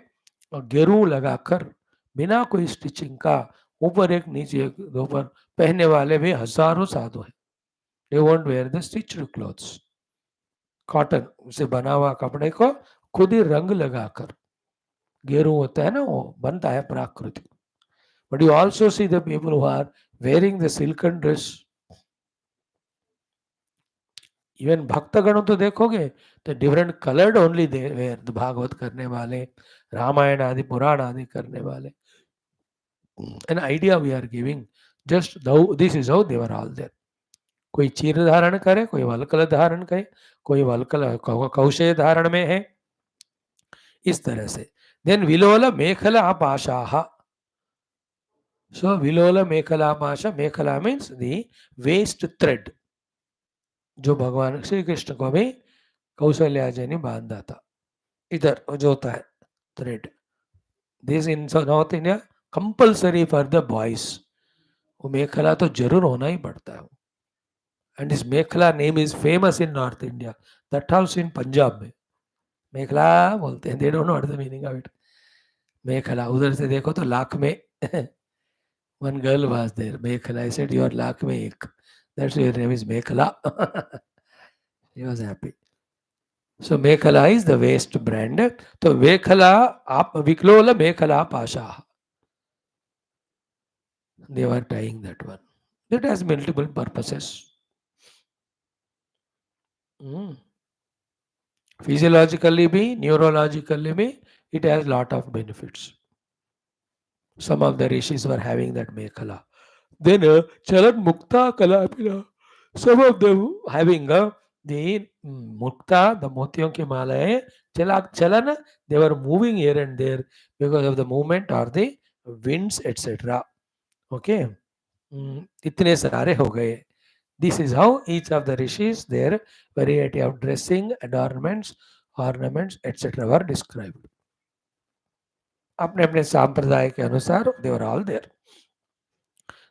और गेरू लगाकर बिना कोई स्टिचिंग का ऊपर एक नीचे एक ऊपर पहनने वाले भी हजारों साधु हैं. They won't wear the stitched clothes. Cotton से बना हुआ कपड़े को खुद ही रंग लगाकर गेरू होता है ना वो बनता है प्राकृतिक. But you also see the people who are wearing the silken dress. Even भक्तगणों तो देखोगे तो different coloured only they wear. Bhagavat करने वाले, रामायण आदि पुराण आदि करने वाले. An idea we are giving, just this is how they were all there. कोई चीर धारण करे, कोई वलकल धारण करे, कोई वलकल कौशेय धारण में है, इस तरह से. Then विलोल mekhela Pashah. So Vilola Mekhala Pasha, Mekhala means the waist thread. जो भगवान श्री कृष्ण को भी कौशल्या जी ने बांधा था, इधर जो होता है thread. This in North India compulsory for the boys. वो मेखला तो जरूर होना ही पड़ता है. And this Mekhala name is famous in North India, that house in Punjab में मेखला बोलते हैं. They don't know what the meaning of it. मेखला उधर से देखो तो लाख में one girl was there, Mekhala. I said your lakh में एक, that's your name is Mekhala. He was happy. So Mekhala is the waist brand. So Mekhala, Viklola Mekhala Pasha. They were tying that one. That has multiple purposes. Physiologically be, neurologically be, it has lot of benefits. Some of the rishis were having that Mekhala. Then Chalan Mukta Kalapila. Some of them having the Mukta, the Motiyon ki mala hai, Chalan, they were moving here and there because of the movement or the winds, etc. Okay. इतने सारे हो गए. This is how each of the rishis, their variety of dressing, adornments, ornaments, etc. were described. अपने अपने संप्रदाय के अनुसार they were all there.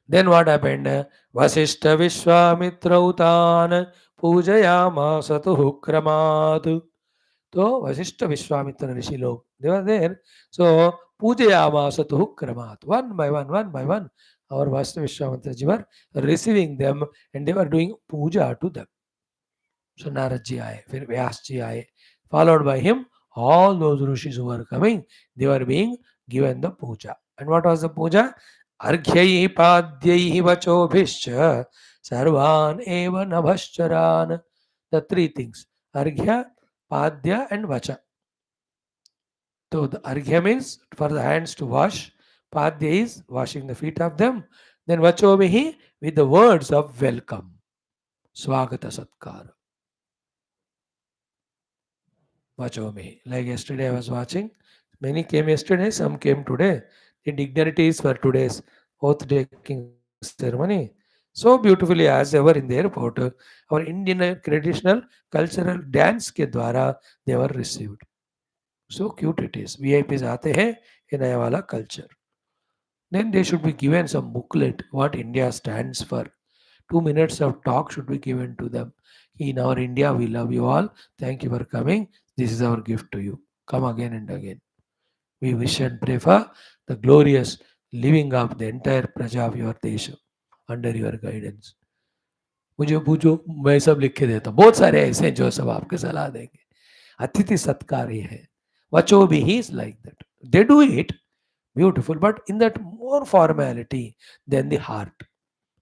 Then what happened? Vashishtha Vishwamitra Utan Pujayamasa tu Kramat. So Vashishtha Vishwamitra Rishi log, they were there. So Pujayamasa tu Kramat. One by one, our Vashishtha Vishwamitra ji were receiving them and they were doing puja to them. So Narad ji aaye, फिर व्यास जी आए, followed by him, all those rishis who were coming, they were being given the puja. And what was the puja? Arghyai padyai vachobhishcha sarvan eva nabhascharan. The three things, arghya, padya and vacha. So the arghya means for the hands to wash, padya is washing the feet of them, then vachobhihi with the words of welcome, swagata satkara. Vachomi. Like yesterday I was watching, many came yesterday, some came today. The dignitaries for today's oath taking ceremony. So beautifully as ever in the airport, our Indian traditional cultural dance के द्वारा they were received. So cute it is. VIPs आते हैं ये नया वाला culture. Then they should be given some booklet what India stands for. 2 minutes of talk should be given to them. In our India, we love you all. Thank you for coming. This is our gift to you. Come again and again. We wish and pray for the glorious living of the entire Praja of your Desha under your guidance. मुझे पूछो, मैं सब लिख के देता हूँ. बहुत सारे ऐसे हैं जो सब आपके सलाह देंगे. अतिथि सत्कार ही है. Vacho भी he is like that. They do it beautiful, but in that more formality than the heart.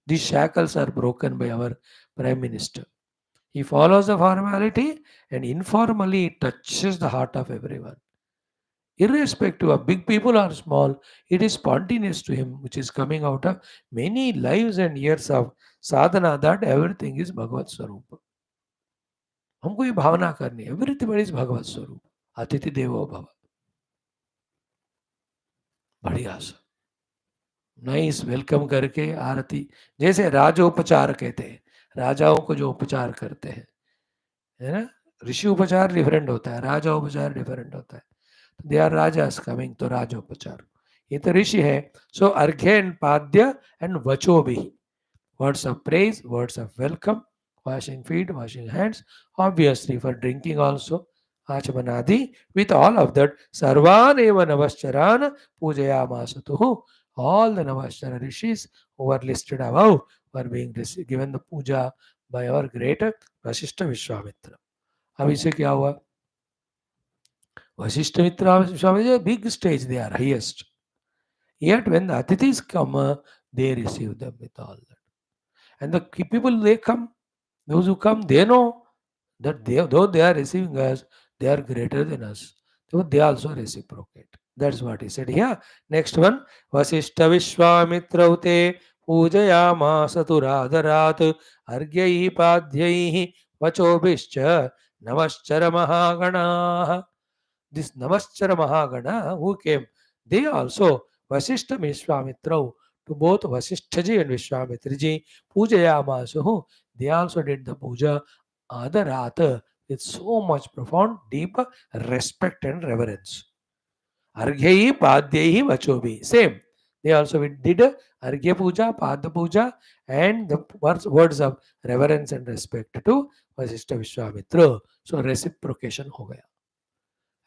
These shackles are broken by our Prime Minister. He follows the formality and informally it touches the heart of everyone. Irrespective of big people or small, it is spontaneous to him, which is coming out of many lives and years of sadhana that everything is Bhagavad Swarup. हमको ये भावना करनी है, everything is Bhagavad Swarup. अतिथि देवो भव. बढ़िया सा nice welcome करके आरती, जैसे राजोपचार कहते हैं, राजाओं को जो उपचार करते हैं, है ना. ऋषि उपचार डिफरेंट होता है, राजा उपचार डिफरेंट होता है. दे आर राजास कमिंग, तो राजोपचार. ये तो ऋषि है. सो अर्घ्य एंड पाद्य एंड वचो भी, words of praise, words of welcome, washing feet, washing hands, obviously for drinking also, आचमनादि. With all of that, sarvan eva navascharan pujayamasutu. All the navaschara rishis who were listed above were being given the puja by our great Vaashishtha Vishwamitra. अब इसे क्या हुआ? Vaashishtha Mitra Vishwamitra, big stage, they are highest. Yet when the Atithis come, they receive them with all that. And the people, they come, those who come, they know that though they are receiving us, they are greater than us. So they also reciprocate. That's what he said here. Next one. Vasishtha Vishwamitra Ute Pujayamasa tu Radharat Argyaihi Padhyaihi Vachobhishcha Namaschara Mahagana. This Namaschara Mahagana who came, they also Vasishtha Vishwamitra to both Vasishthaji and Vishwamitraji. Pujayamasu. They also did the puja Adarat with so much profound, deep respect and reverence. Arghyayi, Padyayi, Vachobi. Same. They also did Arghya Puja, Pada Puja, and the words of reverence and respect to Vasishtha Vishwamitra. So reciprocation हो गया.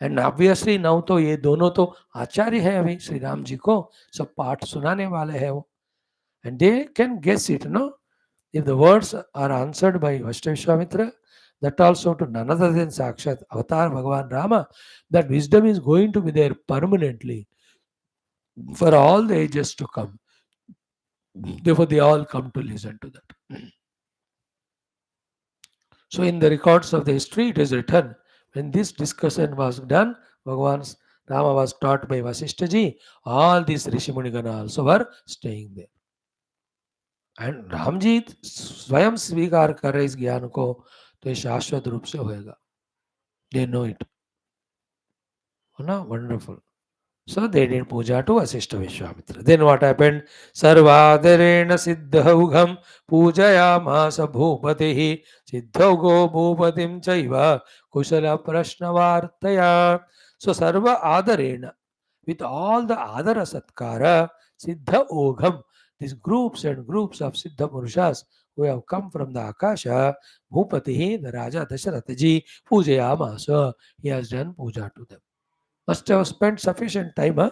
And obviously now तो ये दोनों तो आचार्य है अभी श्री राम जी को सब पाठ सुनाने वाले हैं वो and they can guess it know if the words are answered by Vashishtha Vishwamitra that also to none other than Sakshat Avatar Bhagavan Rama, that wisdom is going to be there permanently for all the ages to come. Therefore, they all come to listen to that. So, in the records of the history, it is written when this discussion was done, Bhagavan Rama was taught by Vaashishthaji, all these Rishi Munigana also were staying there. And Ram ji स्वयं स्वीकार कर रहे इस ज्ञान को तो ये शाश्वत रूप से होएगा. They know it. Wonderful. So they did puja to Vasishtha Vishwamitra. Then what happened? Sarvadarena siddhaugham pujayamasa bhupatihi siddhaugo bhupatim chaiva kushala prashnavartaya. So sarva adarena, with all the adara satkara, siddha ogham, these groups and groups of siddha purushas who have come from the Akasha, Bhupatihi, the Raja Dasharathaji, pujayamasa, he has done puja to them. Must have spent sufficient time.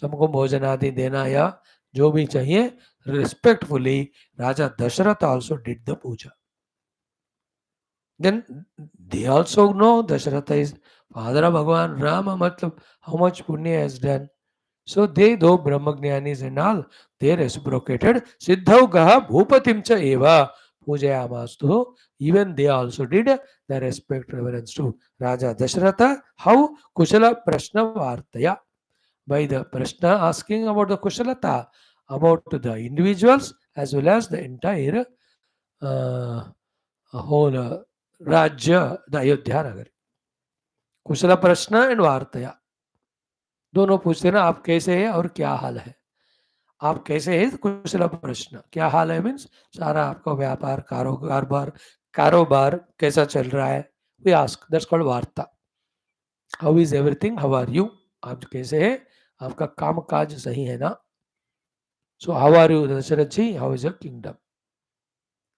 सबको भोजन आदि देना या जो भी चाहिए respectfully. Raja Dasharatha also did the puja. Then they also know Dasharatha is father of Bhagavan Rama, matlab how much punya has done. So they, though Brahmagyanis and all, they reciprocated. Siddhaugaha bhupatim cha eva pujayamastu. Even they also did the respect reverence to Raja Dasharatha. How? Kushala prashna vartaya. By the prashna asking about the kushalata, about the individuals as well as the entire whole Rajya, the Ayodhya Nagar. Kushala prashna and vartaya. दोनों पूछते ना आप कैसे हैं और क्या हाल है. आप कैसे हैं कुशल प्रश्न, क्या हाल है मीन्स सारा आपका व्यापार कारोबार कैसा चल रहा है. We ask, that's called varta. How is everything, how are you, आप कैसे हैं, आपका काम काज सही है ना. So how are you Dasharath ji, how is your kingdom.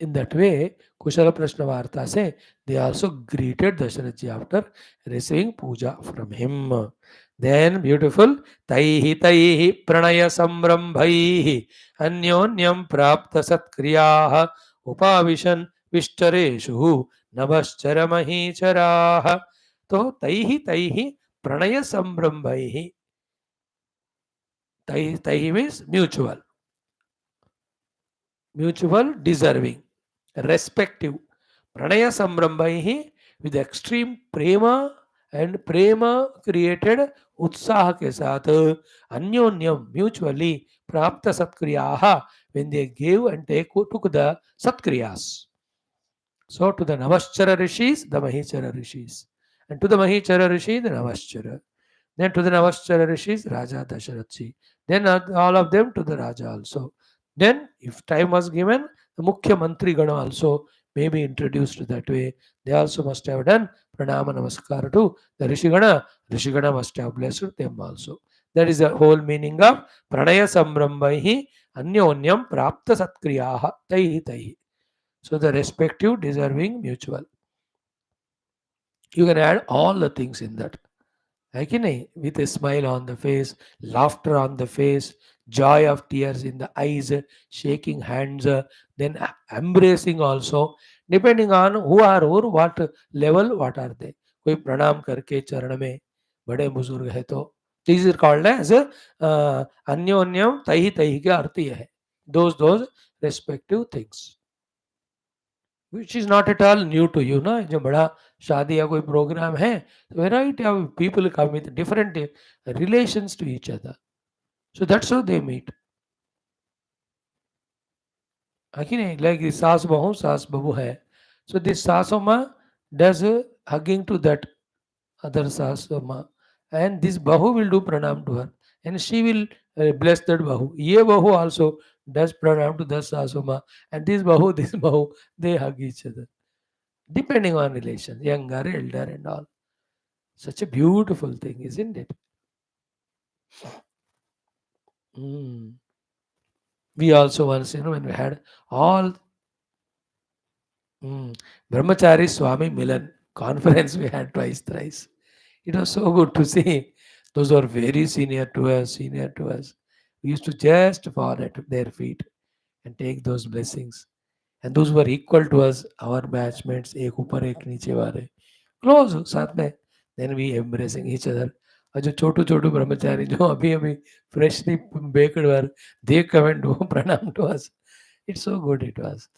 In that way, Kushala Prashna Varta say they also greeted Dasharath ji after receiving puja from him. Then beautiful, Taihi Taihi Pranaya Samrambhaihi Anyonyam Prapta Satkriyaha Upavishan Vishtareshu Namaschara Maheecharaha. So Taihi Taihi Pranaya Samrambhaihi. Taihi means mutual deserving, respective. Pranaya Samrambhaihi, with extreme prema and prema created utsaha ke saath, anyonyam, mutually, prapta satkriyaha, when they gave and took the satkriyas. So to the Namaschara Rishis, the Maheechara Rishis. And to the Maheechara Rishi, the Namaschara. Then to the Namaschara Rishis, Raja Dasharathi. Then all of them to the Raja also. Then, if time was given, the Mukhya Mantri Gana also may be introduced that way. They also must have done Pranama Namaskara to the Rishi Gana. Rishi Gana must have blessed them also. That is the whole meaning of Pranaya Samrambhaihi Anyonyam Prapta Satkriyaha Taihi Taihi. So the respective, deserving, mutual. You can add all the things in that. With a smile on the face, laughter on the face, joy of tears in the eyes, shaking hands, then embracing also, depending on who are or what level, what are they. कोई प्रणाम करके चरण में बड़े बुजुर्ग है तो this is called as अन्योन्यम तही तही के अर्थ यह है. those respective things which is not at all new to you ना. जो बड़ा शादी या कोई प्रोग्राम है तो variety of people come with different relations to each other. So that's how they meet. Like the Saas Bahu, Saas Babu hai. So this Saasoma does hugging to that other Saasoma. And this Bahu will do pranam to her. and she will bless that Bahu. Ye Bahu also does pranam to the Sasuma, and this Bahu, this Bahu, they hug each other, depending on relations, younger, elder, and all. Such a beautiful thing, isn't it? Mm. We also once, when we had all Brahmachari Swami Milan conference, we had twice, thrice. It was so good to see. Those who are very senior to us. We used to just fall at their feet and take those blessings. And those who were equal to us, our batchmates, एक ऊपर एक नीचे वाले, close साथ में, then we embracing each other. और जो छोटू छोटू ब्रह्मचारी जो अभी अभी freshly baked were, they come and do pranam to us. It's so good it was.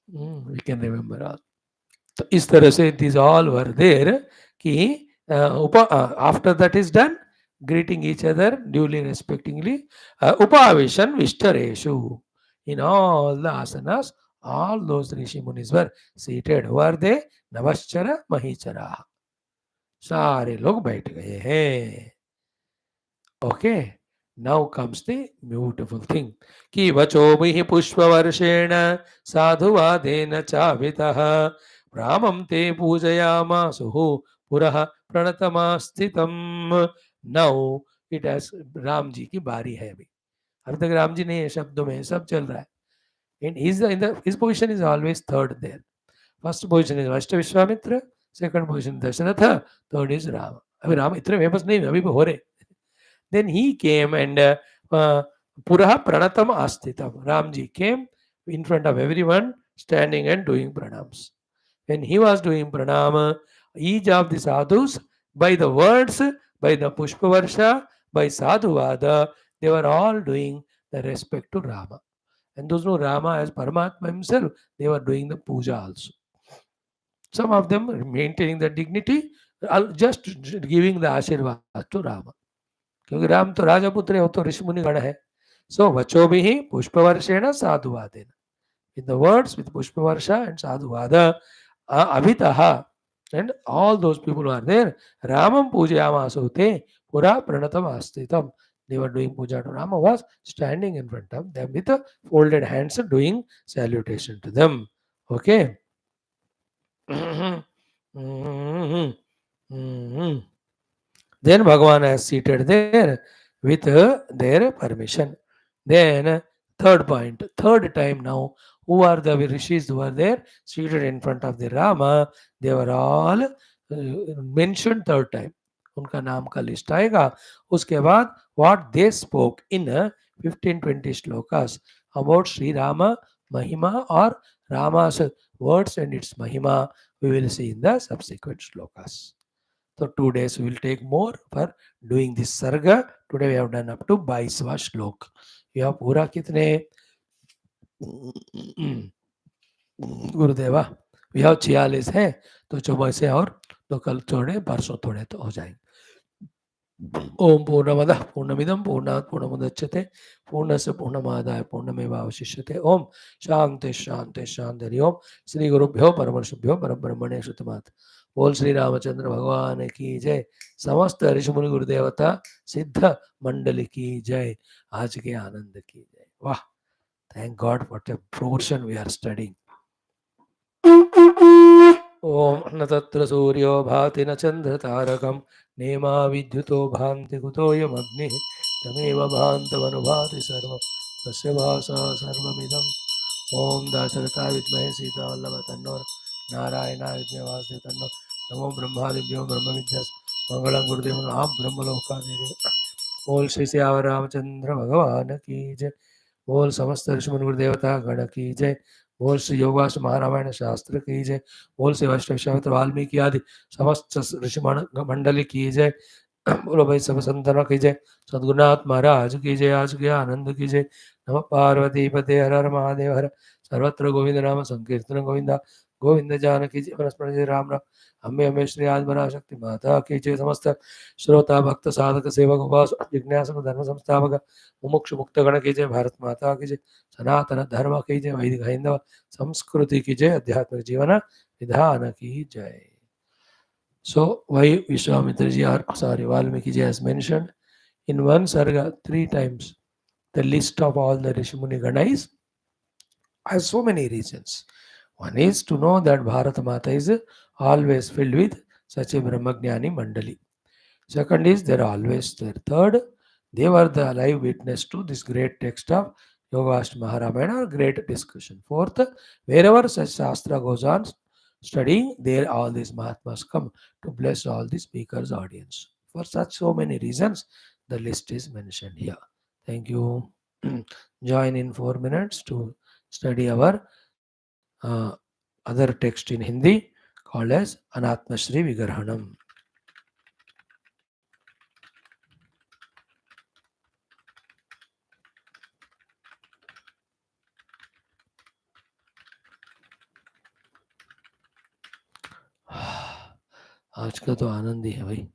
We can remember all. तो इस तरह से these all were there कि after that is done, greeting each other duly respectingly, upavishan vishtareshu. In all the asanas, all those rishi munis were seated. Who are they? नमश्चर महीचरा. सारे लोग बैठ गए हैं. Okay. Now comes the beautiful thing. कि वचोभिः पुष्पवर्षेण साधुवादेन चाभितः रामं ते पूजयामासुः पुरः प्रणतमास्थितम्. Now it has Ram ji की बारी है अभी. अभी तक राम जी नहीं है, शब्दों में सब चल रहा है. And his position is always third there. First position is Vishwamitra, second position Dasharatha, third is Rama. अभी राम इतने फेमस नहीं, अभी हो रहे. Then he came and Puraha Pranatam Astitam. Ramji came in front of everyone, standing and doing pranams. When he was doing pranam, each of the sadhus, by the words, by the Pushpavarsha, by Sadhuvada, they were all doing the respect to Rama. And those who Rama as Paramatma himself, they were doing the puja also. Some of them maintaining the dignity, just giving the Ashirvad to Rama. क्योंकि राम तो राजपुत्र है, वो तो ऋषि मुनि गण है. सो वचोभिः पुष्पवर्षेण साधुवादेन. In the words with pushpavarsha and sadhuvada, abhitaha, and all those people who are there, Ramam pujayamasu te pura pranatam astitam. They were doing puja to Rama, was standing in front of them with folded hands doing salutation to them. Okay. Then Bhagavan has seated there with their permission. Then third point, third time now, who are the rishis who are there seated in front of the Rama? They were all mentioned third time. उनका नाम का list आएगा. उसके बाद what they spoke in 15-20 shlokas about Sri Rama Mahima or Rama's words and its Mahima, we will see in the subsequent shlokas. So 2 days we will take more for doing this sarga. Today we have done up to 22वां श्लोक. यह पूरा कितने गुरुदेवा? We have 46 है, तो 24 से और तो कल थोड़े परसों थोड़े तो हो जाएंगे. ओम पूर्णमदः पूर्णमिदं पूर्णात् पूर्णमुदच्यते पूर्णस्य पूर्णमादाय पूर्णमेवावशिष्यते. ओम शांति शांति शांति. हरि ओम. श्री गुरुभ्यो परमर्षिभ्यो परब्रह्मणे श्रुतमात्. बोल श्री रामचंद्र भगवान की जय. समस्त ऋषि मुनि गुरुदेवता सिद्ध मंडली की जय. आज के आनंद की जय. वाह, thank God what a portion we are studying. ओम न तत्र सूर्यो भाति न चंद्र तारकम नेमा विद्युतो भान्ति कुतोऽयमग्निः तमेव भान्तमनुभाति सर्वं तस्य भासा सर्वमिदम्. ओम दाशरथाय विद्महे सीतावल्लभ तन्नो नारायणाय विद्महे वासुदेवाय तन्नो नमो ब्रह्मादिभ्यो ब्रह्मविद्यास् मंगलम गुरुदेव नाम ब्रह्मलोकाधिदेव. बोल श्री सियावर रामचंद्र भगवान की जय. बोल समस्त ऋषि मुनि गुरुदेवता गण की जय. बोल श्री योगाश्र महारामायण शास्त्र की जय. बोल श्री विश्वामित्र वाल्मीकि आदि समस्त ऋषि मंडली की जय. बोलो भाई सब संतन की जय. सद्गुरुनाथ महाराज की जय. आज के आनंद की जय. नमः पार्वती पते हर हर महादेव हर. सर्वत्र गोविंद नाम संकीर्तन गोविंदा गोविंद जानकी जय. मनस्मरण जय राम राम. हमें हमें श्री आदिपरा शक्ति माता की जय. समस्त श्रोता भक्त साधक सेवक उपास जिज्ञासु धर्म संस्थापक मुमुक्षु मुक्त गण की जय. भारत माता की जय. सनातन धर्म की जय. वैदिक हिंदव संस्कृति की जय. आध्यात्मिक जीवन विधान की जय. So why Vishwamitra ji or sorry Valmiki ji has mentioned in one sarga 3 times the list of all the Rishimuni Ganais has so many reasons. One is to know that Bharata Mata is always filled with such a Brahmagyani Mandali. Second is they are always there. Third, they were the live witness to this great text of Yogashtama Ramayana or great discussion. Fourth, wherever such Shastra goes on studying, there all these Mahatmas come to bless all the speakers' audience. For such so many reasons, the list is mentioned here. Thank you. Join in 4 minutes to study our other text in Hindi called as Anatma Shri Vigrahanam. आज का तो आनंद ही है भाई.